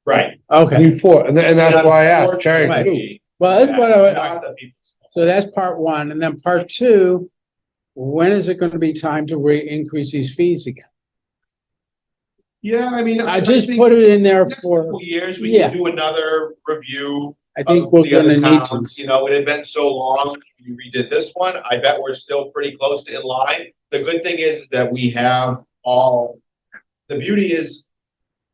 Right.
okay.
before, and that's why I asked, guaranteed.
Unfortunately,
Well, that's what I,
not the people's fault.
so that's part one, and then part two, when is it gonna be time to increase these fees again?
Yeah, I mean.
I just
think
put it in there
Next
for,
couple years, we
yeah.
can do another review.
I think
of
we're
the other
gonna need to.
towns. You know, it had been so long, we redid this one, I bet we're still pretty close to in line. The good thing is that we have all, the beauty is,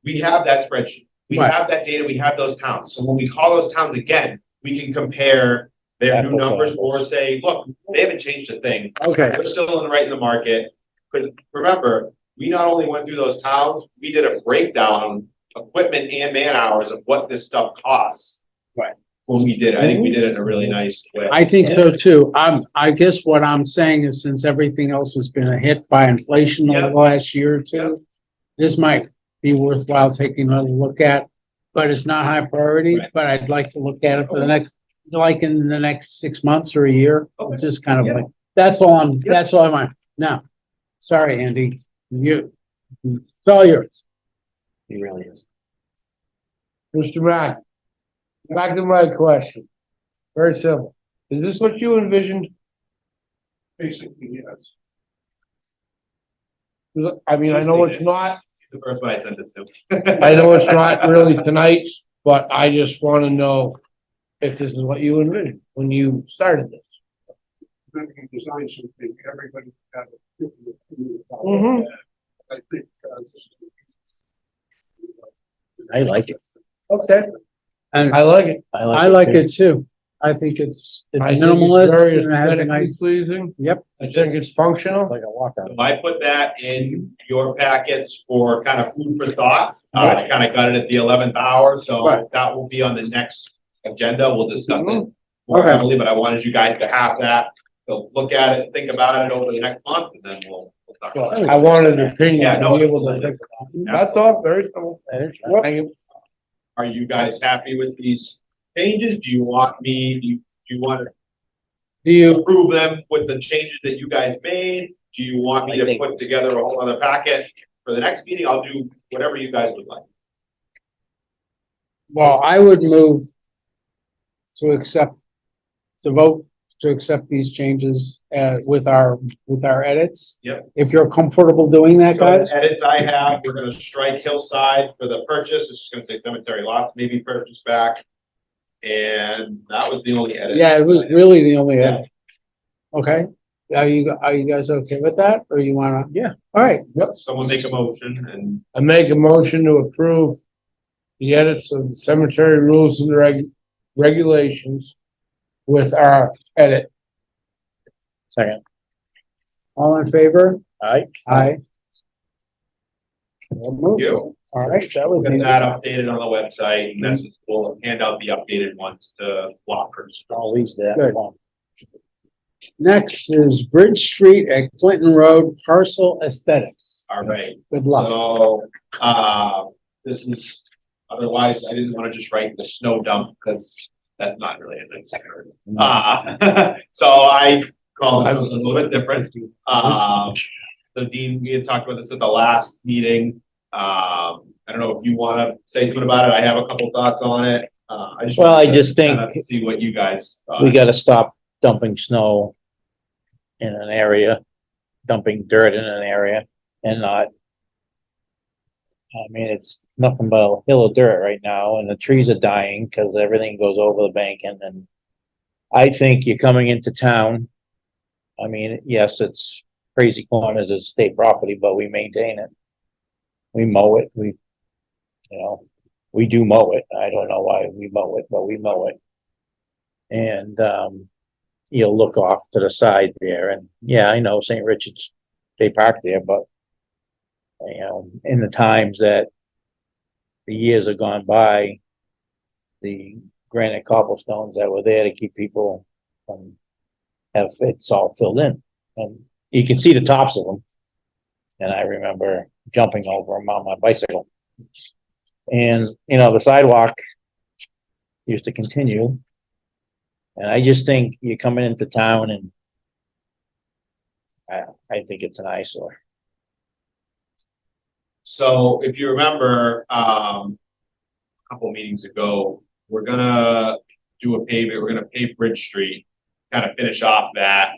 we have that spreadsheet. We
Right.
have that data, we have those towns, so when we call those towns again, we can compare their new
Apples to
numbers
apples.
or say, look, they haven't changed a thing.
Okay,
We're still in the right in the market, but remember, we not only went through those towns, we did a breakdown, equipment and man hours of what this stuff costs.
Right.
When we did, I think we did it in a really nice way.
I think so too. I guess what I'm saying is since everything else has been hit by inflation over the last year or two, this might be worthwhile taking a look at, but it's not high priority,
Right.
but I'd like to look at it for the next, like in the next 6 months or a year.
Okay.
Just kind of
Yeah.
like, that's all I'm,
Yeah.
that's all I want. Now, sorry, Andy, it's all yours.
He really is.
Mr. Mackey, back to my question. Very simple. Is this what you envisioned?
Basically, yes.
I mean, I know it's not,
He's the first one I sent it to.
I know it's not really tonight's, but I just wanna know if this is what you envisioned when you started this.
Design something, everybody have a different opinion about
Mhm.
that. I think,
I like it.
Okay.
And
I like it.
I like it too. I think it's
I think it's
minimalist
very
and it has a
aesthetically
nice,
pleasing.
yep.
I think it's functional.
Like a walkout.
So I put that in your packets for kind of food for thought. I kind of got it at the 11th hour, so
Right.
that will be on the next agenda. We'll discuss it more
Okay.
heavily, but I wanted you guys to have that. So look at it, think about it over the next month, and then we'll talk about it.
I wanted an opinion
Yeah,
to
no,
be able to think about it. That's all, very simple. Thank you.
Are you guys happy with these changes? Do you want me, do you want to
Do you,
approve them with the changes that you guys made? do you want me to put together a whole other packet for the next meeting? I'll do whatever you guys would like.
Well, I would move to accept, to vote to accept these changes, with our edits.
Yep.
If you're comfortable doing that,
So the
guys.
edits I have, we're gonna strike hillside for the purchase. It's just gonna say cemetery lots, maybe purchase back. And that was the only edit.
Yeah, it was really the only edit. Okay, are you guys okay with that, or you wanna?
Yeah.
All right,
Someone make a motion and
I make a motion to approve the edits of the cemetery rules and regulations with our edit.
Second.
all in favor?
Aye.
Aye.
you.
All right, that was
Get
easy.
that updated on the website, and that's, we'll hand out the updated ones to blockers.
All these there.
Good. Next is Bridge Street at Clinton Road, parcel aesthetics.
All right,
Good luck.
so, this is, otherwise, I didn't wanna just write the snow dump, because that's not really a nice word. So I called it something a little bit different. So Dean, we had talked about this at the last meeting. I don't know if you wanna say something about it, I have a couple thoughts on it. I just.
Well,
wanted
I
to
just think
kinda see what you guys thought.
we gotta stop dumping snow in an area, dumping dirt in an area and not. I mean, it's nothing but a hill of dirt right now and the trees are dying because everything goes over the bank and then. I think you're coming into town. I mean, yes, it's Crazy Corners is state property, but we maintain it. We mow it, we do mow it. I don't know why we mow it, but we mow it. And, you'll look off to the side there and yeah, I know St. Richard's, they park there, but in the times that the years have gone by, the granite cobblestones that were there to keep people from it's all filled in and you can see the tops of them. And I remember jumping over them on my bicycle. And, the sidewalk used to continue. And I just think you're coming into town and I think it's an eyesore.
So if you remember, a couple meetings ago, we're gonna do a pavement, we're gonna pave Bridge Street, kind of finish off that,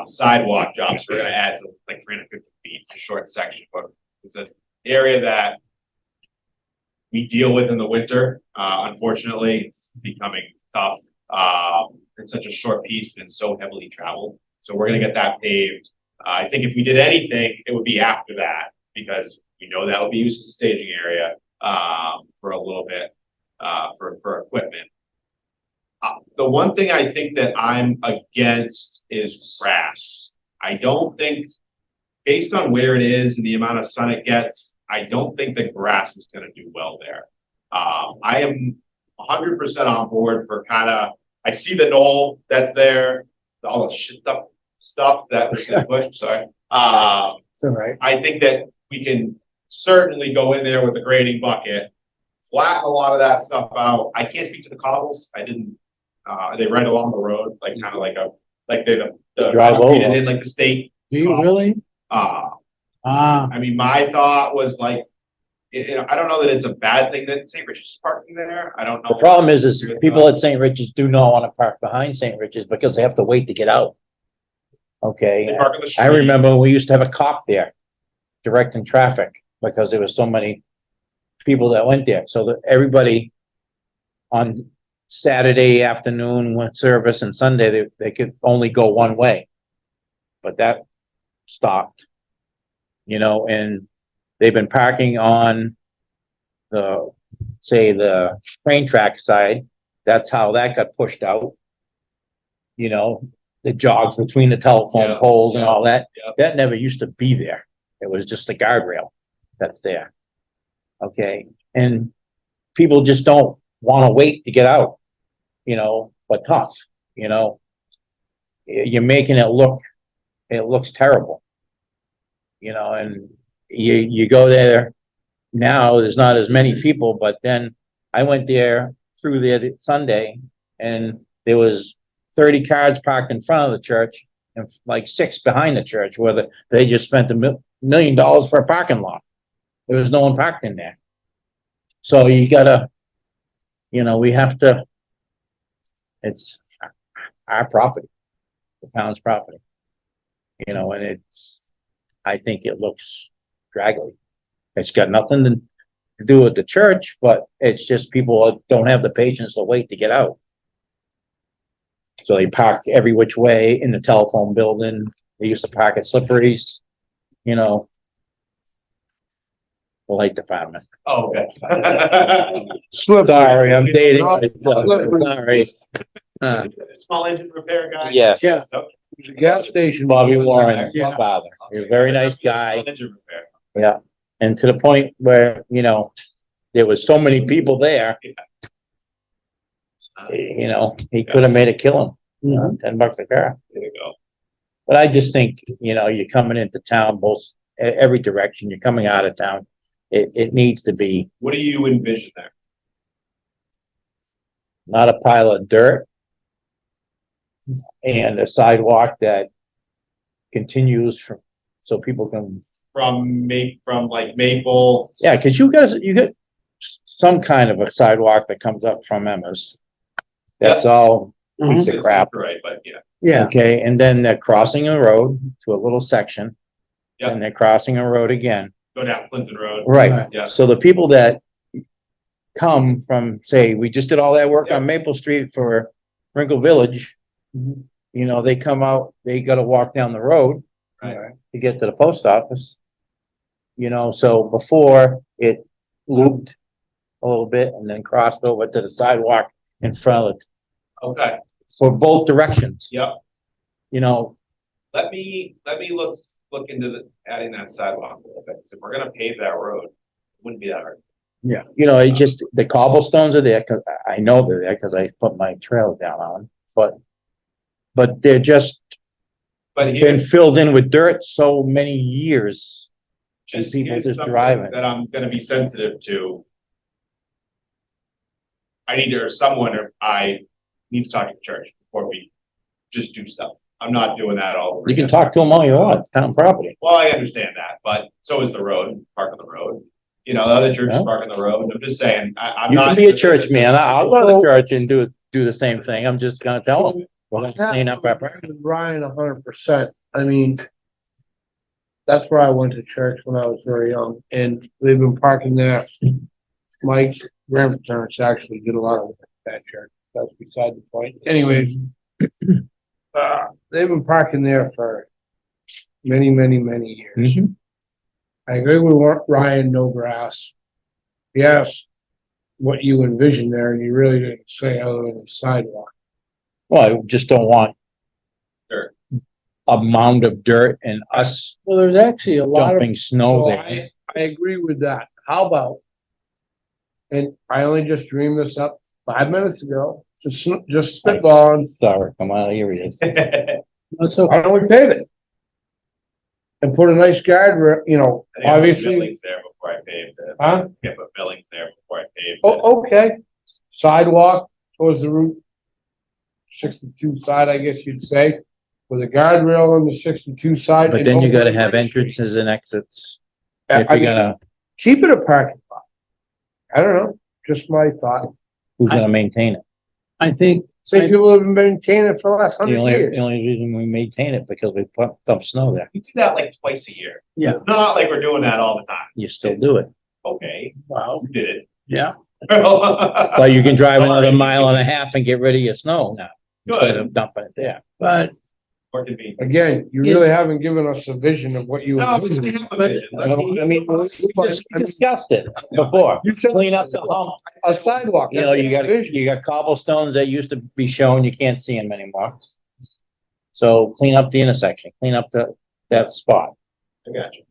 sidewalk job. So we're gonna add some, like 350 feet, it's a short section, but it's an area that we deal with in the winter. Unfortunately, it's becoming tough. It's such a short piece and it's so heavily traveled. So we're gonna get that paved. I think if we did anything, it would be after that because we know that will be used as a staging area, for a little bit, for equipment. The one thing I think that I'm against is grass. I don't think, based on where it is and the amount of sun it gets, I don't think the grass is gonna do well there. I am 100% on board for I see the knoll that's there, all the shit stuff that was gonna push, sorry.
It's all right.
I think that we can certainly go in there with a grading bucket, flatten a lot of that stuff out. I can't speak to the cobbles. I didn't, they right along the road, like kind of like the
Drive
concrete
over.
in like the state.
Do you really?
I
Ah,
mean, my thought was like, I don't know that it's a bad thing that St. Richard's is parking there. I don't know.
The problem is people at St. Richard's do not want to park behind St. Richard's because they have to wait to get out. Okay,
They park on the street.
I remember we used to have a cop there directing traffic because there was so many people that went there. So that everybody on Saturday afternoon went service and Sunday they could only go one way. But that stopped, and they've been parking on the train track side. That's how that got pushed out. The jogs between the telephone poles and all that.
Yeah.
That never used to be there. It was just a guardrail that's there. Okay, and people just don't want to wait to get out, but tough, you're making it looks terrible, and you go there now, there's not as many people, but then I went there through there Sunday and there was 30 cars parked in front of the church and like 6 behind the church, where they just spent $1 million for a parking lot. There was no one parked in there. So you gotta, we have to, it's our property, the town's property. And I think it looks draggly. It's got nothing to do with the church, but it's just people don't have the patience to wait to get out. So they park every which way in the telephone building. They used to park at Slippery's, the light department.
Oh, okay.
Sorry, I'm dating.
Slippery.
Sorry.
Small engine repair guy?
Yes.
Yeah.
Okay.
There's a gas station.
Bobby Warren's
Yeah.
father. He's a very nice guy.
Small engine repair.
Yeah. And to the point where, there was so many people there, he could have made a killing, $10 a car.
There you go.
But I just think, you're coming into town, every direction, you're coming out of town. It needs to be
What do you envision there?
not a pile of dirt and a sidewalk that continues so people can,
From like Maple?
yeah, cause you got some kind of a sidewalk that comes up from Emma's. That's all piece of
It's
crap.
not Right, but yeah.
Yeah,
Okay, and then they're crossing a road to a little section.
Yeah.
And they're crossing a road again.
Go down Clinton Road.
Right,
Yeah.
so the people that come from, say, we just did all that work on Maple Street for Wrinkle Village. They come out, they gotta walk down the road.
Right.
To get to the post office. So before it looped a little bit and then crossed over to the sidewalk in front of it
Okay,
for both directions.
yep.
You know,
Let me look into adding that sidewalk a little bit. So if we're gonna pave that road, it wouldn't be that hard.
it just, the cobblestones are there, cause I know they're there, cause I put my trail down on, but they're just
But here,
been filled in with dirt so many years.
just
people
here's
just
something
driving.
that I'm gonna be sensitive to. I need to talk to the church before we just do stuff. I'm not doing that all over.
You can
again.
talk to them all you want, it's town property.
Well, I understand that, but so is the road, park on the road. The other churches
Yeah.
park on the road. I'm just saying, I'm
You
not.
can be a church man, I'll go to church and do the same thing, I'm just gonna tell them. We're gonna clean up our property.
Ryan 100%. I mean, that's where I went to church when I was very young, and they've been parking there. Mike's grandparents actually did a lot of work at that church. That's beside the point. Anyways, they've been parking there for many, many, many years.
Mhm.
I agree with Ryan, no grass. Yes, what you envision there, and you really didn't say other than a sidewalk.
Well, I just don't want
Dirt.
a mound of dirt and us
well, there's actually a lot of,
dumping snow
So
there.
I agree with that. How about? And I only just dreamed this up 5 minutes ago, just spitballing,
Sorry, come on, here he is.
that's okay.
why don't we pave it? And put a nice guardrail, obviously,
Billings there before I paved it.
huh?
Yeah, put billings there before I paved it.
Oh, okay. Sidewalk towards the Route 62 side, I guess you'd say, with a guardrail on the 62 side.
But
and
then you
over
gotta
to
have
Ridge Street.
entrances and exits.
I
If you're
mean,
gonna,
keep it a parking lot. I don't know, just my thought.
who's gonna maintain it?
I think,
Say people have been maintaining it for the last
The
100
only
years.
reason we maintain it because we dump snow there.
We do that like twice a year.
Yeah.
It's not like we're doing that all the time.
You still do it.
Okay,
well,
you did it.
yeah,
But you can drive another
Sorry.
mile and a half and get rid of your snow now, instead of dumping it there.
but
Or convenient.
Again, you
Yes.
really haven't given us a vision of what you.
No,
envision.
we have a
But-
vision.
I mean, we discussed it before.
You tell
Clean up
us
the hump.
a sidewalk.
You know, you got cobblestones that used to be shown, you can't see them anymore. So clean up the intersection, clean up that spot,
I got you.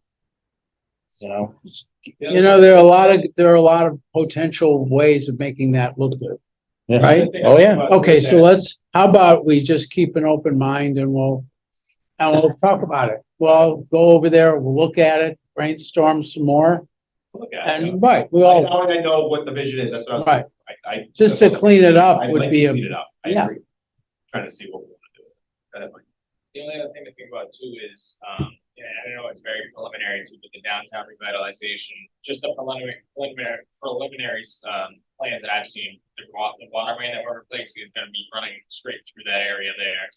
you know?
there are a lot of potential ways of making that look good.
Yeah.
Right?
Oh, yeah.
Okay, so how about we just keep an open mind and we'll talk about it. We'll go over there, we'll look at it, brainstorm some more,
Look at it.
and, right,
Now I know what the vision is, that's what
right,
I.
just to clean it up
I'd
would
like
be
to
a,
clean it up. I
yeah.
agree. Trying to see what we want to do. Go ahead, Mike. The only other thing to think about too is, yeah, I don't know, it's very preliminary too, but the downtown revitalization, just the preliminary, plans that I've seen, the water main that we're replacing is gonna be running straight through that area there.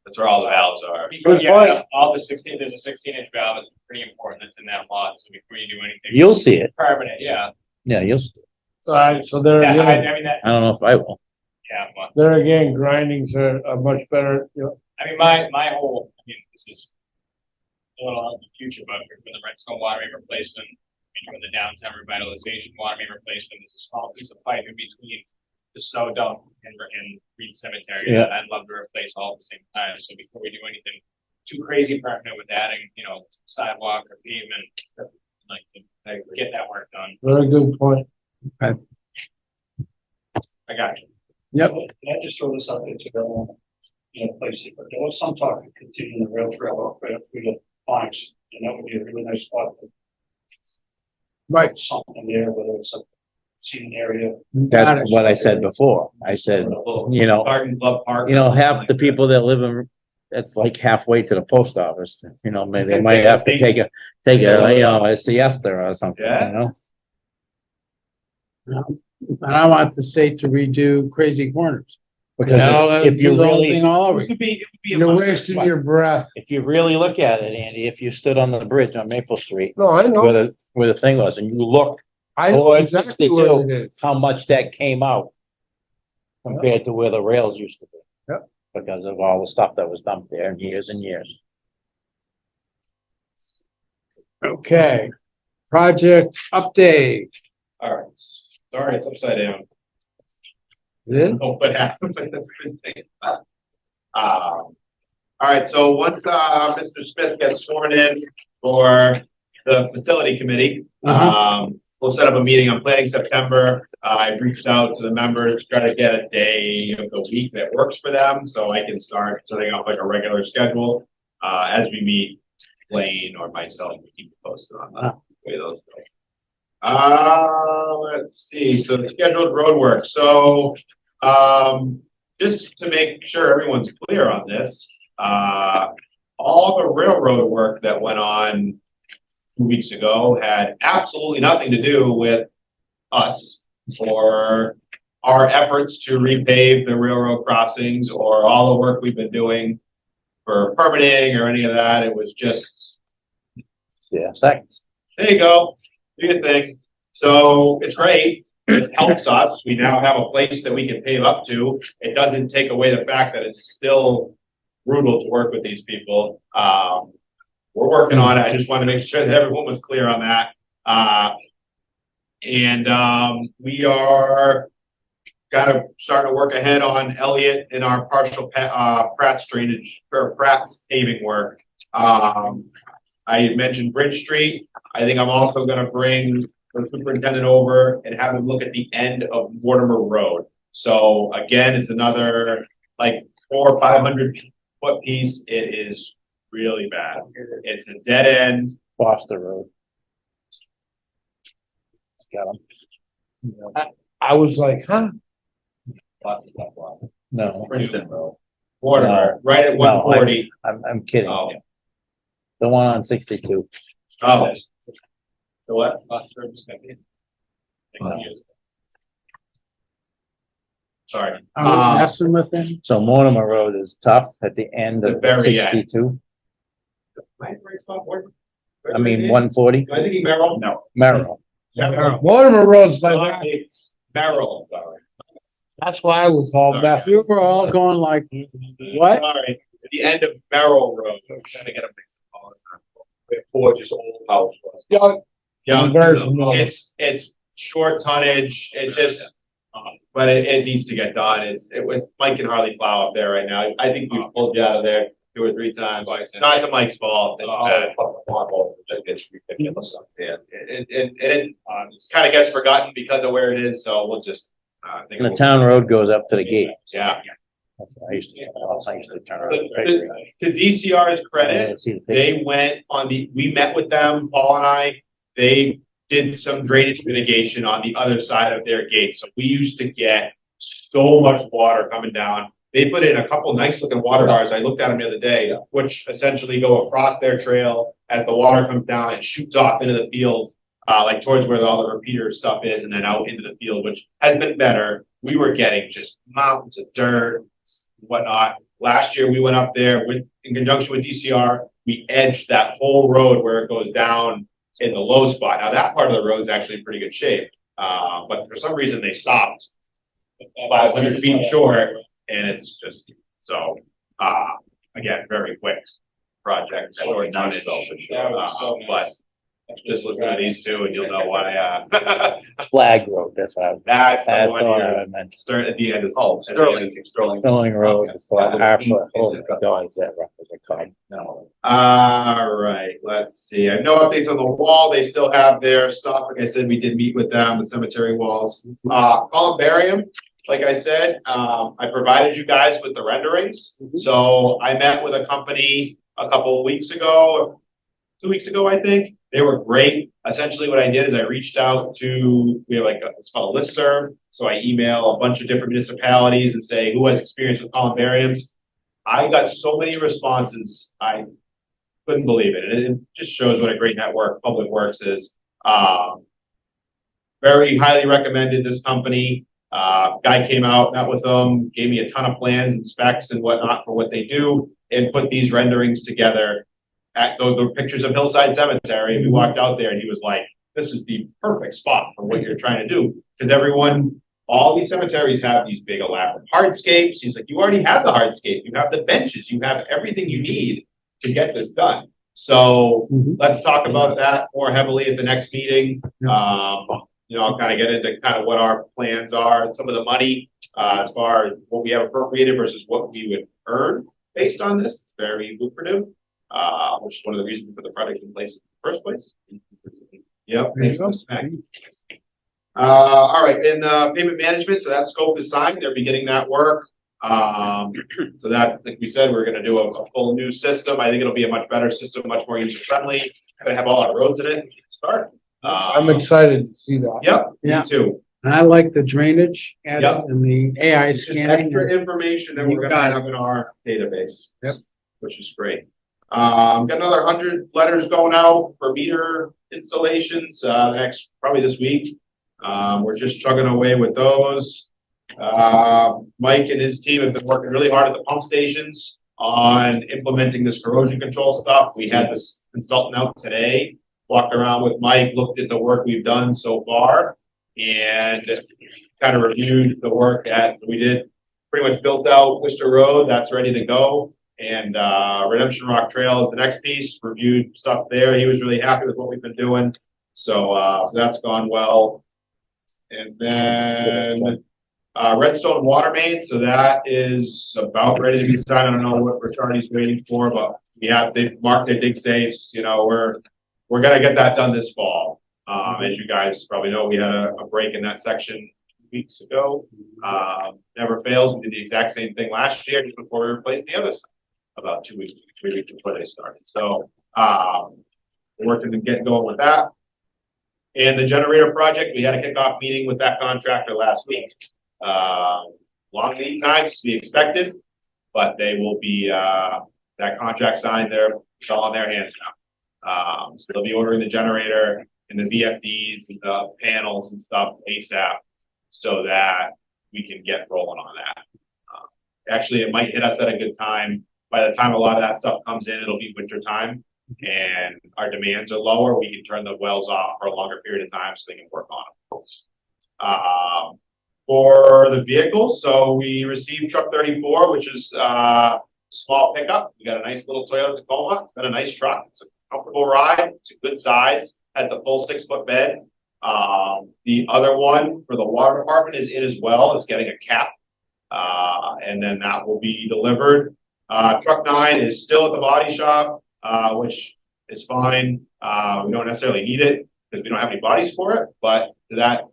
That's where all the valves are.
Good
Yeah,
point.
all the 16, there's a 16-inch valve, it's pretty important, that's in that lot, so before you do anything.
You'll see it.
Permanent, yeah.
Yeah, you'll see it.
Alright, so there
Yeah,
again,
I mean, that,
I don't know if I will.
yeah, but,
there again, grindings are much better, you know.
I mean, my whole, I mean, this is a little out in the future, but for the Redstone water main replacement, and for the downtown revitalization water main replacement, there's a small piece of pipe in between the snow dump and Reed Cemetery.
Yeah.
That I'd love to replace all at the same time. So before we do anything too crazy permanent with adding, sidewalk or pavement, I'd like to get that work done.
Very good point.
I got you.
Yep.
Can I just throw this out there to go, place it, but there was some talk of continuing the rail trail up right up through the pines, and that would be a really nice spot to
Right.
put something there, whether it's a seating area.
That's what I said before. I said, you know,
Garden Club Park.
half the people that live in, it's like halfway to the post office, maybe they might have to take a siesta or something,
Yeah.
And I want the state to redo Crazy Corners.
Because if you
Do the whole
really,
thing all
It
over.
would be a
You're
month.
wasting your breath.
if you really look at it, Andy, if you stood on the bridge on Maple Street
No, I know,
where the thing was, and you look
I know
Oh,
exactly where
62.
it is.
how much that came out compared to where the rails used to be.
Yep.
Because of all the stuff that was dumped there in years and years.
Okay. Project update.
All right. Sorry, it's upside down.
This?
Oh, what happened? All right, so once, Mr. Smith gets sworn in for the facility committee, we'll set up a meeting. I'm planning September. I've reached out to the members, try to get a day of the week that works for them, so I can start setting up like a regular schedule. As we meet, Blaine or myself, we keep posted on the way those go. Let's see, so the scheduled road work. So, just to make sure everyone's clear on this, all the railroad work that went on 2 weeks ago had absolutely nothing to do with us or our efforts to repave the railroad crossings or all the work we've been doing for permitting or any of that. It was just,
Yeah, seconds.
there you go, do your thing. So it's great. It helps us. We now have a place that we can pave up to. It doesn't take away the fact that it's still brutal to work with these people. We're working on it. I just want to make sure that everyone was clear on that. We are starting to work ahead on Elliott and our partial Pratt's drainage or Pratt's paving work. I had mentioned Bridge Street. I think I'm also going to bring the superintendent over and have him look at the end of Mortimer Road. So again, it's another like 400 or 500 foot piece. It is really bad. It's a dead end.
Foster Road. Got him.
I was like, huh?
No,
Princeton Road. Mortimer, right at
No,
140.
I'm kidding.
Oh.
The one on 62.
Oh. The what? Foster Road, just got in.
No.
Sorry.
I'm messing with them.
So Mortimer Road is tough at the end
The
of
very end.
62.
Right spot, Mortimer?
I mean, 140,
Do I think Merrill? No.
Merrill.
Mortimer Road's like,
Merrill, sorry.
that's why I was called Beth.
You were all going like, what?
Sorry, at the end of Merrill Road. I'm trying to get a mix all the time.
Where Forge's old house was.
Yeah,
I'm very familiar.
it's short tonnage, it just, but it needs to get done. Mike can hardly plow up there right now. I think we've pulled you out of there 2 or 3 times. Not to Mike's fault. It's bad.
It's ridiculous up there.
It kind of gets forgotten because of where it is, so we'll just,
And the town road goes up to the gate.
Yeah.
I used to turn around.
To DCR's credit, they went we met with them, Paul and I, they did some drainage mitigation on the other side of their gate. So we used to get so much water coming down. they put in a couple nice looking water bars. I looked at them the other day, which essentially go across their trail as the water comes down and shoots off into the field, like towards where all the repeater stuff is, and then out into the field, which has been better. We were getting just mountains of dirt, whatnot. Last year we went up there in conjunction with DCR. We edged that whole road where it goes down in the low spot. Now that part of the road is actually in pretty good shape, but for some reason they stopped 500 feet short, and it's just so. Again, very quick project, short tonnage. But just listen to these two, and you'll know why.
Flag Road, that's what I was.
That's the
That's
one
all
here.
I meant.
Start at the end. Of,
Sterling.
Sterling Road,
Yeah.
oh my God, is that rough as a card?
No.
All right, let's see. I have no updates on the wall. They still have their stuff. Like I said, we did meet with them, the cemetery walls. Columbarium, like I said, I provided you guys with the renderings. So I met with a company a couple of weeks ago, 2 weeks ago, I think. They were great. Essentially what I did is I reached out to, we have like it's called a listserv. So I email a bunch of different municipalities and say, who has experience with columbariums? I got so many responses. I couldn't believe it. And it just shows what a great network Public Works is. Very highly recommended this company. Guy came out, met with them, gave me a ton of plans and specs and whatnot for what they do, and put these renderings together. Those are pictures of Hillside Cemetery. We walked out there and he was like, this is the perfect spot for what you're trying to do. Because all these cemeteries have these big elaborate hardscapes. He's like, you already have the hardscape. You have the benches. You have everything you need to get this done. So let's talk about that more heavily at the next meeting. I'll kind of get into kind of what our plans are, some of the money, as far as what we have appropriated versus what we would earn based on this. It's very lucrative. Which is one of the reasons we put the project in place in the first place. Yep. All right, and payment management, so that scope is signed. They're beginning that work. So that, like we said, we're going to do a full new system. I think it'll be a much better system, much more user friendly. Going to have all our roads in it. Start.
I'm excited to see that.
Yep.
Yeah.
Me too.
And I like the drainage added
Yep.
and the AI
It's just
scanning.
extra information that we're
You
going to
got it.
have in our database.
Yep.
Which is great. Got another 100 letters going out for meter installations, probably this week. We're just chugging away with those. Mike and his team have been working really hard at the pump stations on implementing this corrosion control stuff. We had this consultant out today, walked around with Mike, looked at the work we've done so far, and kind of reviewed the work we did. Pretty much built out Worcester Road. That's ready to go. And Redemption Rock Trail is the next piece. Reviewed stuff there. He was really happy with what we've been doing. So that's gone well. And then Redstone Water Main. So that is about ready to be signed. I don't know what Ricciardi's waiting for, but they've marked their dig safes. We're gonna get that done this fall. As you guys probably know, we had a break in that section 2 weeks ago. Never fails. We did the exact same thing last year, just before we replaced the other side. About 2 weeks, 3 weeks before they started. So we're working to get going with that. And the generator project, we had a kickoff meeting with that contractor last week. Long lead times to be expected, but they will be that contract signed there. It's all in their hands now. So they'll be ordering the generator and the VFDs and the panels and stuff ASAP, so that we can get rolling on that. Actually, it might hit us at a good time. By the time a lot of that stuff comes in, it'll be winter time and our demands are lower. We can turn the wells off for a longer period of time so they can work on them. For the vehicles, so we received truck 34, which is a small pickup. We got a nice little Toyota Tacoma. It's been a nice truck. It's a comfortable ride. It's a good size. Has the full 6-foot bed. The other one for the water department is in as well. It's getting a cap. And then that will be delivered. Truck 9 is still at the body shop, which is fine. We don't necessarily need it because we don't have any bodies for it, but that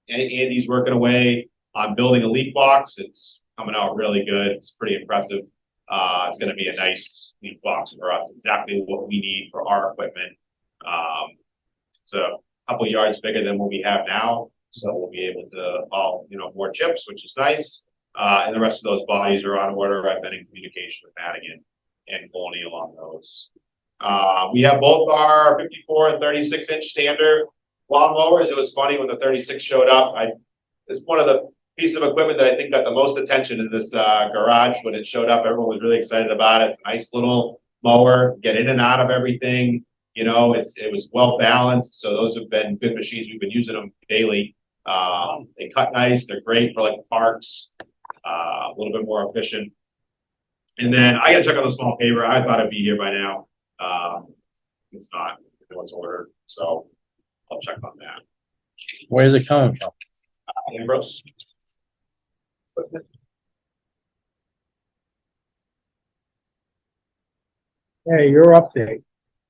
Andy's working away on building a leaf box. It's coming out really good. It's pretty impressive. It's going to be a nice leaf box for us. Exactly what we need for our equipment. So a couple yards bigger than what we have now. So we'll be able to haul, more chips, which is nice. And the rest of those bodies are on order. I've been in communication with Madigan and Colonial on those. We have both our 54 and 36 inch standard lawnmowers. It was funny when the 36 showed up. It's one of the pieces of equipment that I think got the most attention in this garage when it showed up. Everyone was really excited about it. It's a nice little mower, get in and out of everything. You know, it was well balanced. So those have been good machines. We've been using them daily. They cut nice. They're great for like parks. A little bit more efficient. And then I got to check on the small paver. I thought it'd be here by now. It's not. No one's ordered, so I'll check on that.
Where's it coming from?
Ambrose.
Hey, your update.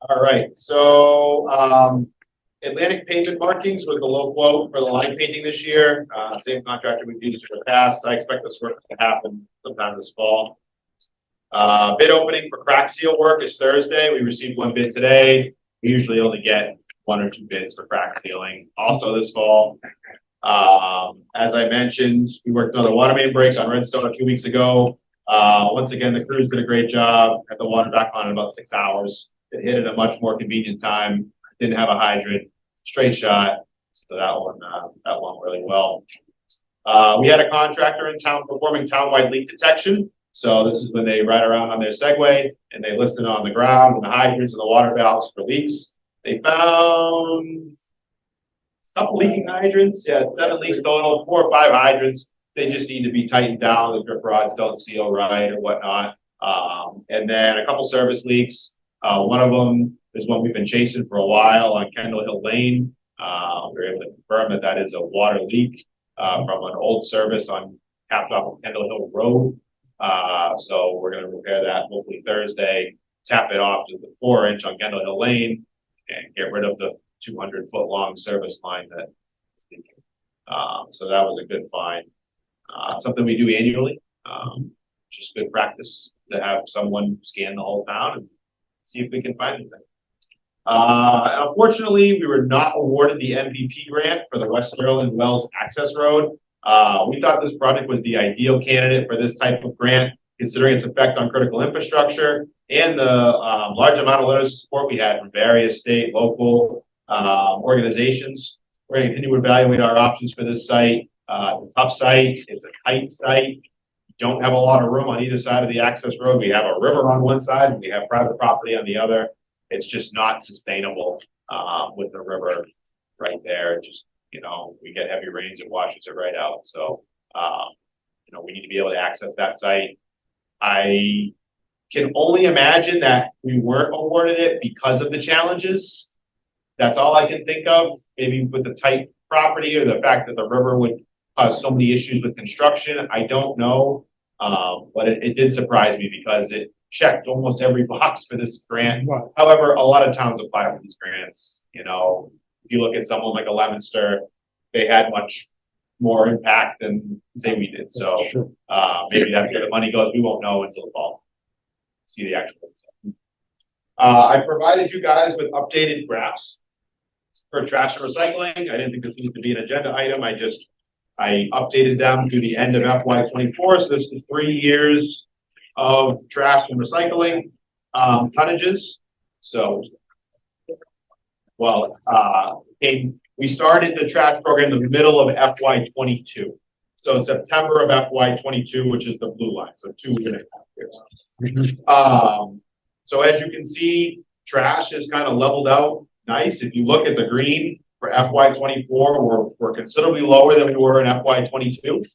All right, so Atlantic Pavement Markings was the low quote for the line painting this year. Same contractor we've used in the past. I expect this work to happen sometime this fall. Bid opening for crack seal work is Thursday. We received one bid today. We usually only get 1 or 2 bids for crack sealing. Also this fall. As I mentioned, we worked on a water main break on Redstone a few weeks ago. Once again, the crews did a great job. Got the water back on in about 6 hours. It hit at a much more convenient time. Didn't have a hydrant, straight shot. So that one went really well. We had a contractor in town performing townwide leak detection. So this is when they ride around on their Segway and they listen on the ground and the hydrants and the water valves for leaks. They found couple leaking hydrants. Yeah, 7 leaks total, 4 or 5 hydrants. They just need to be tightened down. The drip rods don't seal right or whatnot. And then a couple service leaks. One of them is one we've been chasing for a while on Kendall Hill Lane. We were able to confirm that that is a water leak from an old service on capped off of Kendall Hill Road. So we're going to repair that hopefully Thursday, tap it off to the 4-inch on Kendall Hill Lane and get rid of the 200-foot long service line that is leaking. So that was a good find. Something we do annually. Just good practice to have someone scan the whole town and see if we can find anything. Unfortunately, we were not awarded the MVP grant for the West Sterling Wells Access Road. We thought this project was the ideal candidate for this type of grant, considering its effect on critical infrastructure and the large amount of letters of support we had from various state, local organizations. We're going to continue to evaluate our options for this site. It's a tough site. It's a tight site. We don't have a lot of room on either side of the access road. We have a river on one side and we have private property on the other. It's just not sustainable with the river right there. Just, you know, we get heavy rains, it washes it right out. So, you know, we need to be able to access that site. I can only imagine that we weren't awarded it because of the challenges. That's all I can think of. Maybe with the tight property or the fact that the river would cause so many issues with construction. I don't know. But it did surprise me because it checked almost every box for this grant.
Right.
However, a lot of towns apply for these grants. You know, if you look at someone like a Leominster, they had much more impact than say we did. So maybe that's where the money goes. We won't know until the fall. See the actual result. I provided you guys with updated graphs for trash and recycling. I didn't think this needed to be an agenda item. I updated them to the end of FY24. So this is 3 years of trash and recycling tonnages. So, well, we started the trash program in the middle of FY22. So September of FY22, which is the blue line. So 2.5 years. So as you can see, trash is kind of leveled out nice. If you look at the green for FY24, we're considerably lower than we were in FY22,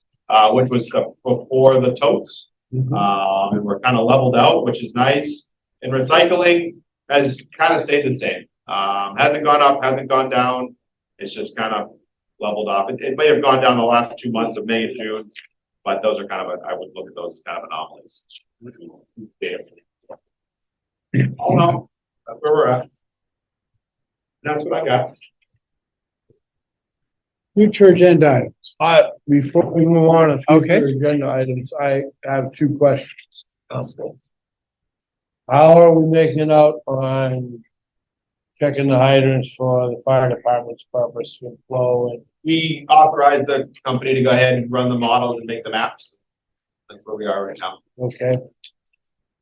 which was before the totes. And we're kind of leveled out, which is nice. And recycling has kind of stayed the same. Hasn't gone up, hasn't gone down. It's just kind of leveled off. It may have gone down the last 2 months of May and June, but those are kind of, I would look at those as kind of anomalies. Oh no, that's where we're at. That's what I got.
Future agenda items.
Before we move on to
Okay.
future agenda items, I have 2 questions. How are we making out on checking the hydrants for the fire department's purpose with flow and
We authorized the company to go ahead and run the models and make the maps. That's where we are right now.
Okay.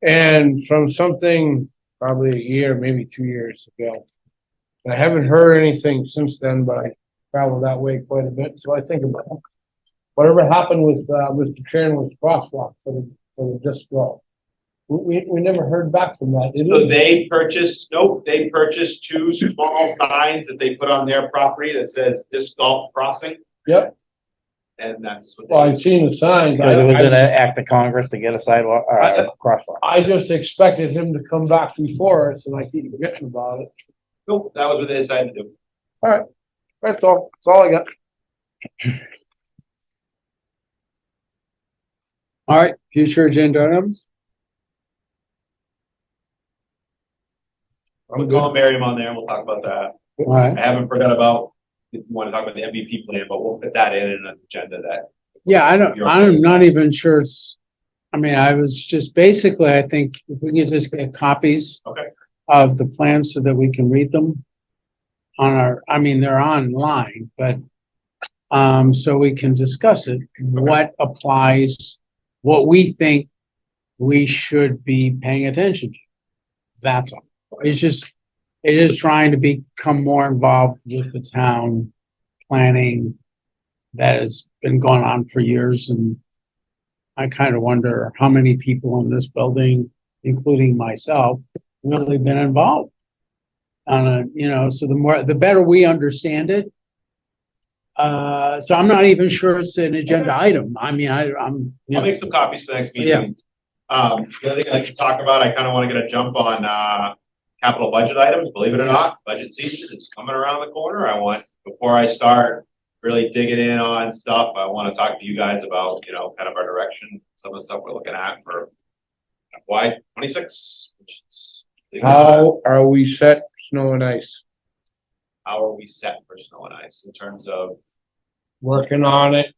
And from something probably a year, maybe 2 years ago, I haven't heard anything since then, but I travel that way quite a bit, so I think about it. Whatever happened with, Mr. Chandler's crosswalk for the disc golf? We never heard back from that, did
So
we?
they purchased 2 small signs that they put on their property that says disc golf crossing,
Yep,
and that's what
well,
they.
I've seen the sign.
Because it was in an act of Congress to get a sidewalk, crosswalk.
I just expected him to come back before us, and I keep forgetting about it.
Nope, that was what they decided to do.
That's all I got.
All right, future agenda items?
We'll call Miriam on there and we'll talk about that.
All right.
I haven't forgot about, if you want to talk about the MVP plan, but we'll fit that in an agenda that.
Yeah, I'm not even sure it's, I mean, I was just basically, I think if we could just get copies
Okay.
of the plans so that we can read them on our, I mean, they're online, but so we can discuss it, what applies, what we think we should be paying attention to. That's all. It's just, it is trying to become more involved with the town planning that has been going on for years. And I kind of wonder how many people in this building, including myself, really been involved on a, you know, so the better we understand it. So I'm not even sure it's an agenda item. I mean, I'm, you
I'll
know,
make some copies for the next meeting.
Yeah.
The other thing I like to talk about, I kind of want to get a jump on, capital budget items, believe it or not, budget season is coming around the corner. Before I start really digging in on stuff, I want to talk to you guys about, you know, kind of our direction, some of the stuff we're looking at for FY 26, which is.
How are we set for snow and ice?
How are we set for snow and ice in terms of?
Working on it,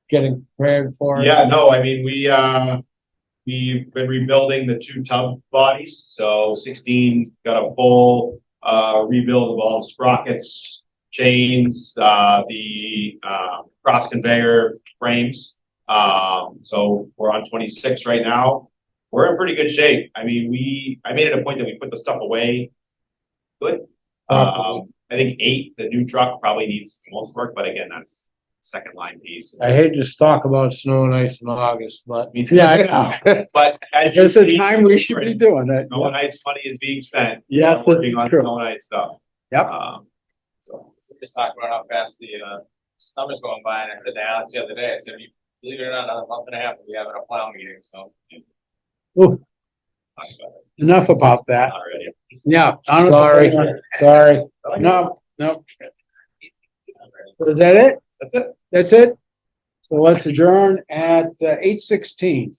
getting prepared for it?
Yeah, no, I mean, we've been rebuilding the 2 tub bodies, so 16 got a full, rebuild of all the sprockets, chains, the cross conveyor frames. So we're on 26 right now. We're in pretty good shape. I mean, I made it a point that we put the stuff away good. I think 8, the new truck probably needs the most work, but again, that's second line piece.
I hate to talk about snow and ice in August, but.
yeah, I know.
But as you
It's a
see,
time we should be doing it.
snow and ice money is being spent.
Yes,
Working
that's
on
true.
snow and ice stuff.
Yep.
So,
Just talking about how fast the summer's going by, and I heard the Alex the other day. I said, believe it or not, another month and a half, we'll be having a plow meeting, so.
Ooh, enough about that.
Already.
Yeah. I don't-
Sorry.
No. Is that it?
That's it.
That's it? So let's adjourn at 8:16.